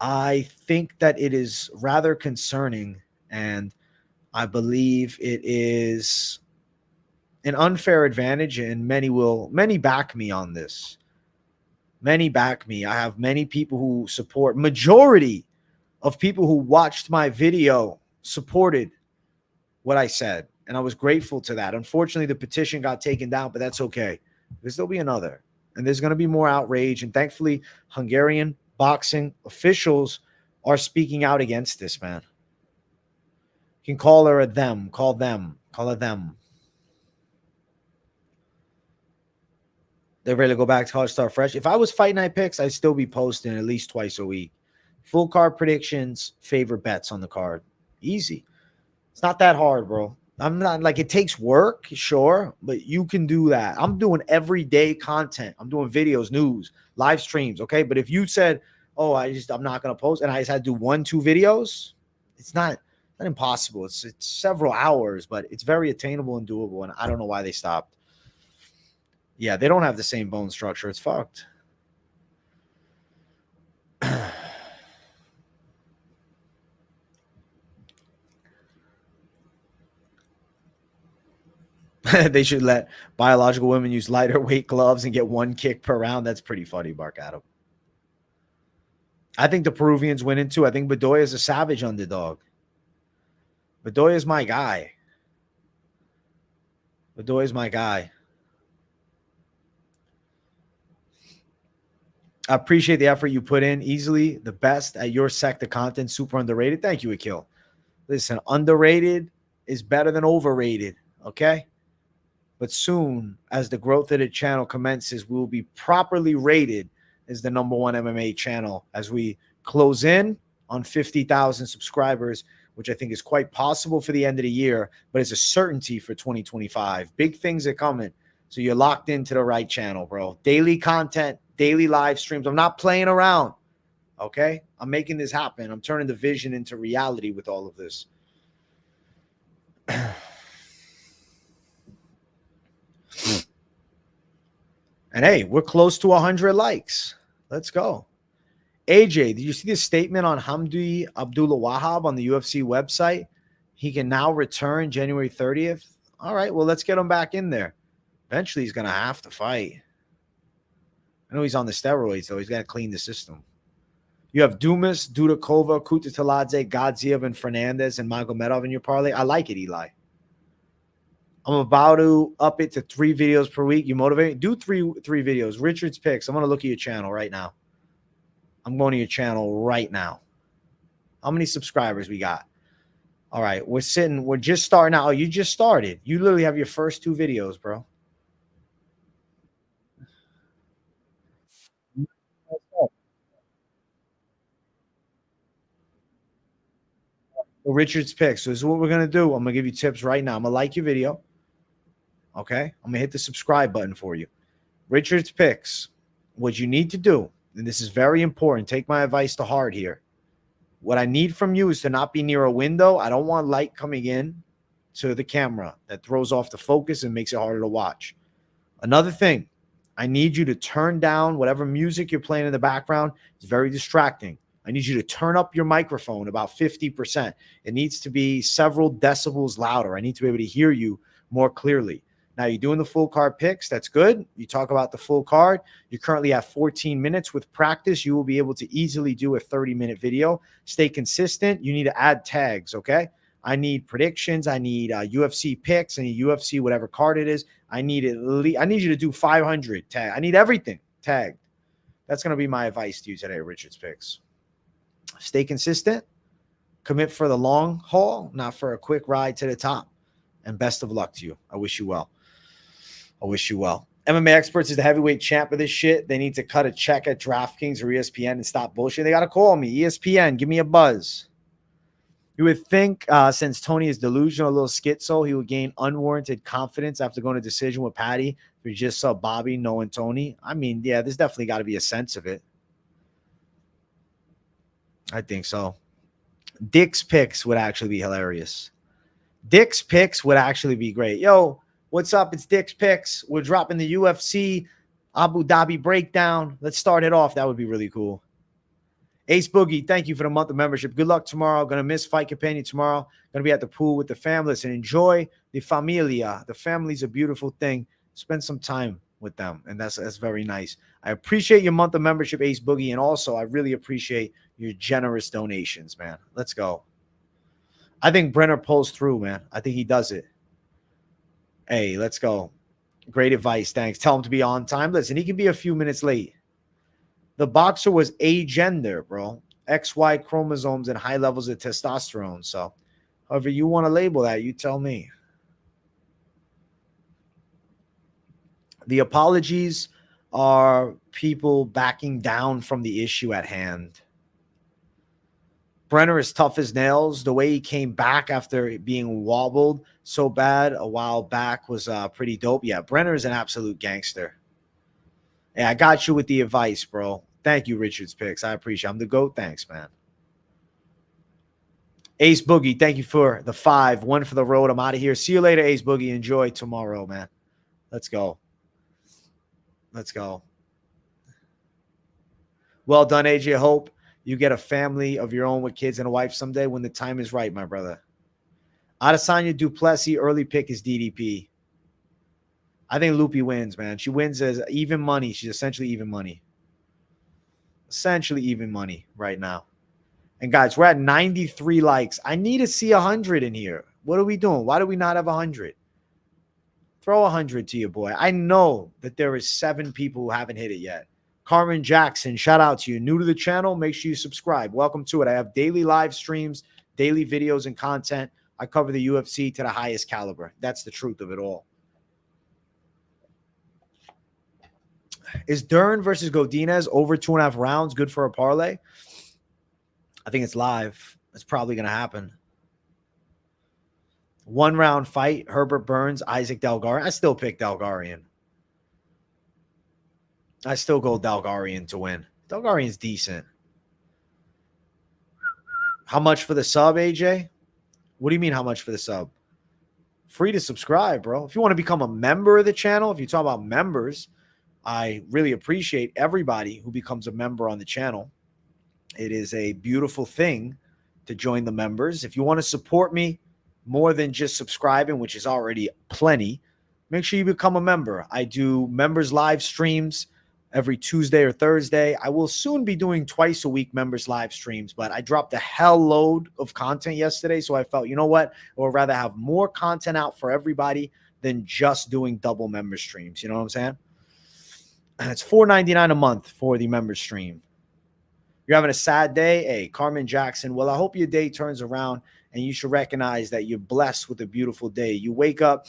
I think that it is rather concerning, and I believe it is an unfair advantage, and many back me on this. Many back me. I have many people who support. Majority of people who watched my video supported what I said, and I was grateful to that. Unfortunately, the petition got taken down, but that's okay because there'll be another, and there's going to be more outrage, and thankfully Hungarian boxing officials are speaking out against this, man. You can call her a them, call her them. They're ready to go back to college, start fresh. If I was Fight Night Picks, I'd still be posting at least twice a week. Full card predictions, favorite bets on the card. Easy. It's not that hard, bro. I'm not like, it takes work, sure, but you can do that. I'm doing everyday content. I'm doing videos, news, live streams, okay? But if you said, oh, I'm not going to post, and I just had to do 1-2 videos, it's not impossible. It's several hours, but it's very attainable and doable, and I don't know why they stopped. Yeah, they don't have the same bone structure. It's fucked. They should let biological women use lighter weight gloves and get 1 kick per round. That's pretty funny, Bark Adam. I think the Peruvians win in 2. I think Bedoya is a savage underdog. Bedoya is my guy. Bedoya is my guy. I appreciate the effort you put in. Easily the best at your sector content. Super underrated. Thank you, Akil. Listen, underrated is better than overrated, okay? But soon, as the growth of the channel commences, we will be properly rated as the #1 MMA channel as we close in on 50,000 subscribers, which I think is quite possible for the end of the year, but it's a certainty for 2025. Big things are coming. So you're locked into the right channel, bro. Daily content, daily live streams. I'm not playing around, okay? I'm making this happen. I'm turning the vision into reality with all of this. And hey, we're close to 100 likes. Let's go. AJ, did you see the statement on Hamdi Abdullah Wahab on the UFC website? He can now return January 30th. All right, well, let's get him back in there. Eventually, he's going to have to fight. I know he's on the steroids, though. He's got to clean the system. You have Dumas, Dudakova, Kutateladze, Gaziev, and Fernandes, and Magomedov in your parlay. I like it, Eli. I'm about to up it to 3 videos per week. You motivate? Do three videos. Richard's picks. I'm going to look at your channel right now. I'm going to your channel right now. How many subscribers we got? All right. We're just starting out. Oh, you just started. You literally have your first 2 videos, bro. Richard's picks. So this is what we're going to do. I'm going to give you tips right now. I'm going to like your video. Okay. I'm going to hit the subscribe button for you. Richard's picks. What you need to do, and this is very important. Take my advice to heart here. What I need from you is to not be near a window. I don't want light coming in to the camera that throws off the focus and makes it harder to watch. Another thing, I need you to turn down whatever music you're playing in the background. It's very distracting. I need you to turn up your microphone about 50%. It needs to be several decibels louder. I need to be able to hear you more clearly. Now, you're doing the full card picks. That's good. You talk about the full card. You currently have 14 minutes. With practice, you will be able to easily do a 30-minute video. Stay consistent. You need to add tags, okay? I need predictions. I need UFC picks. I need UFC, whatever card it is. I need you to do 500 tag. I need everything tagged. That's going to be my advice to you today, Richard's picks. Stay consistent. Commit for the long haul, not for a quick ride to the top. And best of luck to you. I wish you well. I wish you well. MMA Experts is the heavyweight champ of this shit. They need to cut a check at DraftKings or ESPN and stop bullshit. They got to call me. ESPN, give me a buzz. You would think since Tony is delusional, a little schizo, he would gain unwarranted confidence after going to decision with Patty. If you just saw Bobby knowing Tony. I mean, yeah, there's definitely got to be a sense of it. I think so. Dick's picks would actually be hilarious. Dick's picks would actually be great. Yo, what's up? It's Dick's picks. We're dropping the UFC Abu Dhabi breakdown. Let's start it off. That would be really cool. Ace Boogie, thank you for the month of membership. Good luck tomorrow. Going to miss Fight Companion tomorrow. Going to be at the pool with the family. Listen, enjoy the familia. The family's a beautiful thing. Spend some time with them, and that's very nice. I appreciate your month of membership, Ace Boogie, and also I really appreciate your generous donations, man. Let's go. I think Brenner pulls through, man. I think he does it. Hey, let's go. Great advice. Thanks. Tell him to be on time. Listen, he can be a few minutes late. The boxer was agender, bro. XY chromosomes and high levels of testosterone. So, however you want to label that, you tell me. The apologies are people backing down from the issue at hand. Brenner is tough as nails. The way he came back after being wobbled so bad a while back was pretty dope. Yeah, Brenner is an absolute gangster. Yeah, I got you with the advice, bro. Thank you, Richard's Picks. I appreciate it. I'm the GOAT. Thanks, man. Ace Boogie, thank you for the 5. 1 for the road. I'm out of here. See you later, Ace Boogie. Enjoy tomorrow, man. Let's go. Let's go. Well done, AJ. Hope you get a family of your own with kids and a wife someday when the time is right, my brother. Adesanya Duplessis, early pick is DDP. I think Loopy wins, man. She wins as even money. She's essentially even money. Essentially even money right now. And guys, we're at 93 likes. I need to see 100 in here. What are we doing? Why do we not have 100? Throw 100 to your boy. I know that there is 7 people who haven't hit it yet. Carmen Jackson, shout out to you. New to the channel, make sure you subscribe. Welcome to it. I have daily live streams, daily videos and content. I cover the UFC to the highest caliber. That's the truth of it all. Is Dern versus Godinez over 2.5 rounds good for a parlay? I think it's live. It's probably going to happen. 1-round fight, Herbert Burns, Isaac Dalgarian. I still pick Dalgarian. I still go Dalgarian to win. Dalgarian's decent. How much for the sub, AJ? What do you mean how much for the sub? Free to subscribe, bro. If you want to become a member of the channel, if you talk about members, I really appreciate everybody who becomes a member on the channel. It is a beautiful thing to join the members. If you want to support me more than just subscribing, which is already plenty, make sure you become a member. I do members live streams every Tuesday or Thursday. I will soon be doing twice a week members live streams, but I dropped a hell load of content yesterday. So I felt, you know what? I would rather have more content out for everybody than just doing double member streams. You know what I'm saying? It's $4.99 a month for the member stream. You're having a sad day? Hey, Carmen Jackson. Well, I hope your day turns around and you should recognize that you're blessed with a beautiful day. You wake up,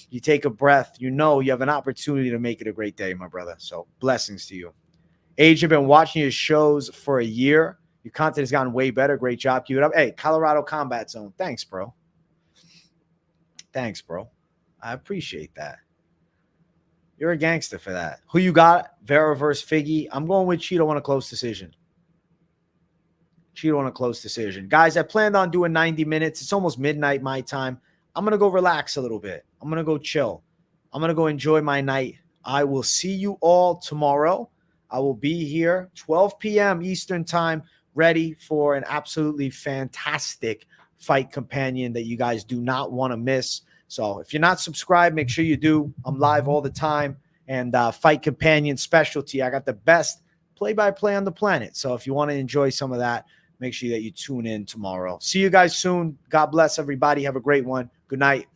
you take a breath, you know you have an opportunity to make it a great day, my brother. So blessings to you. Age, I've been watching your shows for a year. Your content has gotten way better. Great job. Keep it up. Hey, Colorado Combat Zone. Thanks, bro. Thanks, bro. I appreciate that. You're a gangster for that. Who you got? Vera versus Figgy. I'm going with Cheeto on a close decision. Cheeto on a close decision. Guys, I planned on doing 90 minutes. It's almost midnight my time. I'm going to go relax a little bit. I'm going to go chill. I'm going to go enjoy my night. I will see you all tomorrow. I will be here 12 p.m. Eastern time, ready for an absolutely fantastic fight companion that you guys do not want to miss. So if you're not subscribed, make sure you do. I'm live all the time. And fight companion specialty, I got the best play-by-play on the planet. So if you want to enjoy some of that, make sure that you tune in tomorrow. See you guys soon. God bless everybody. Have a great one. Good night.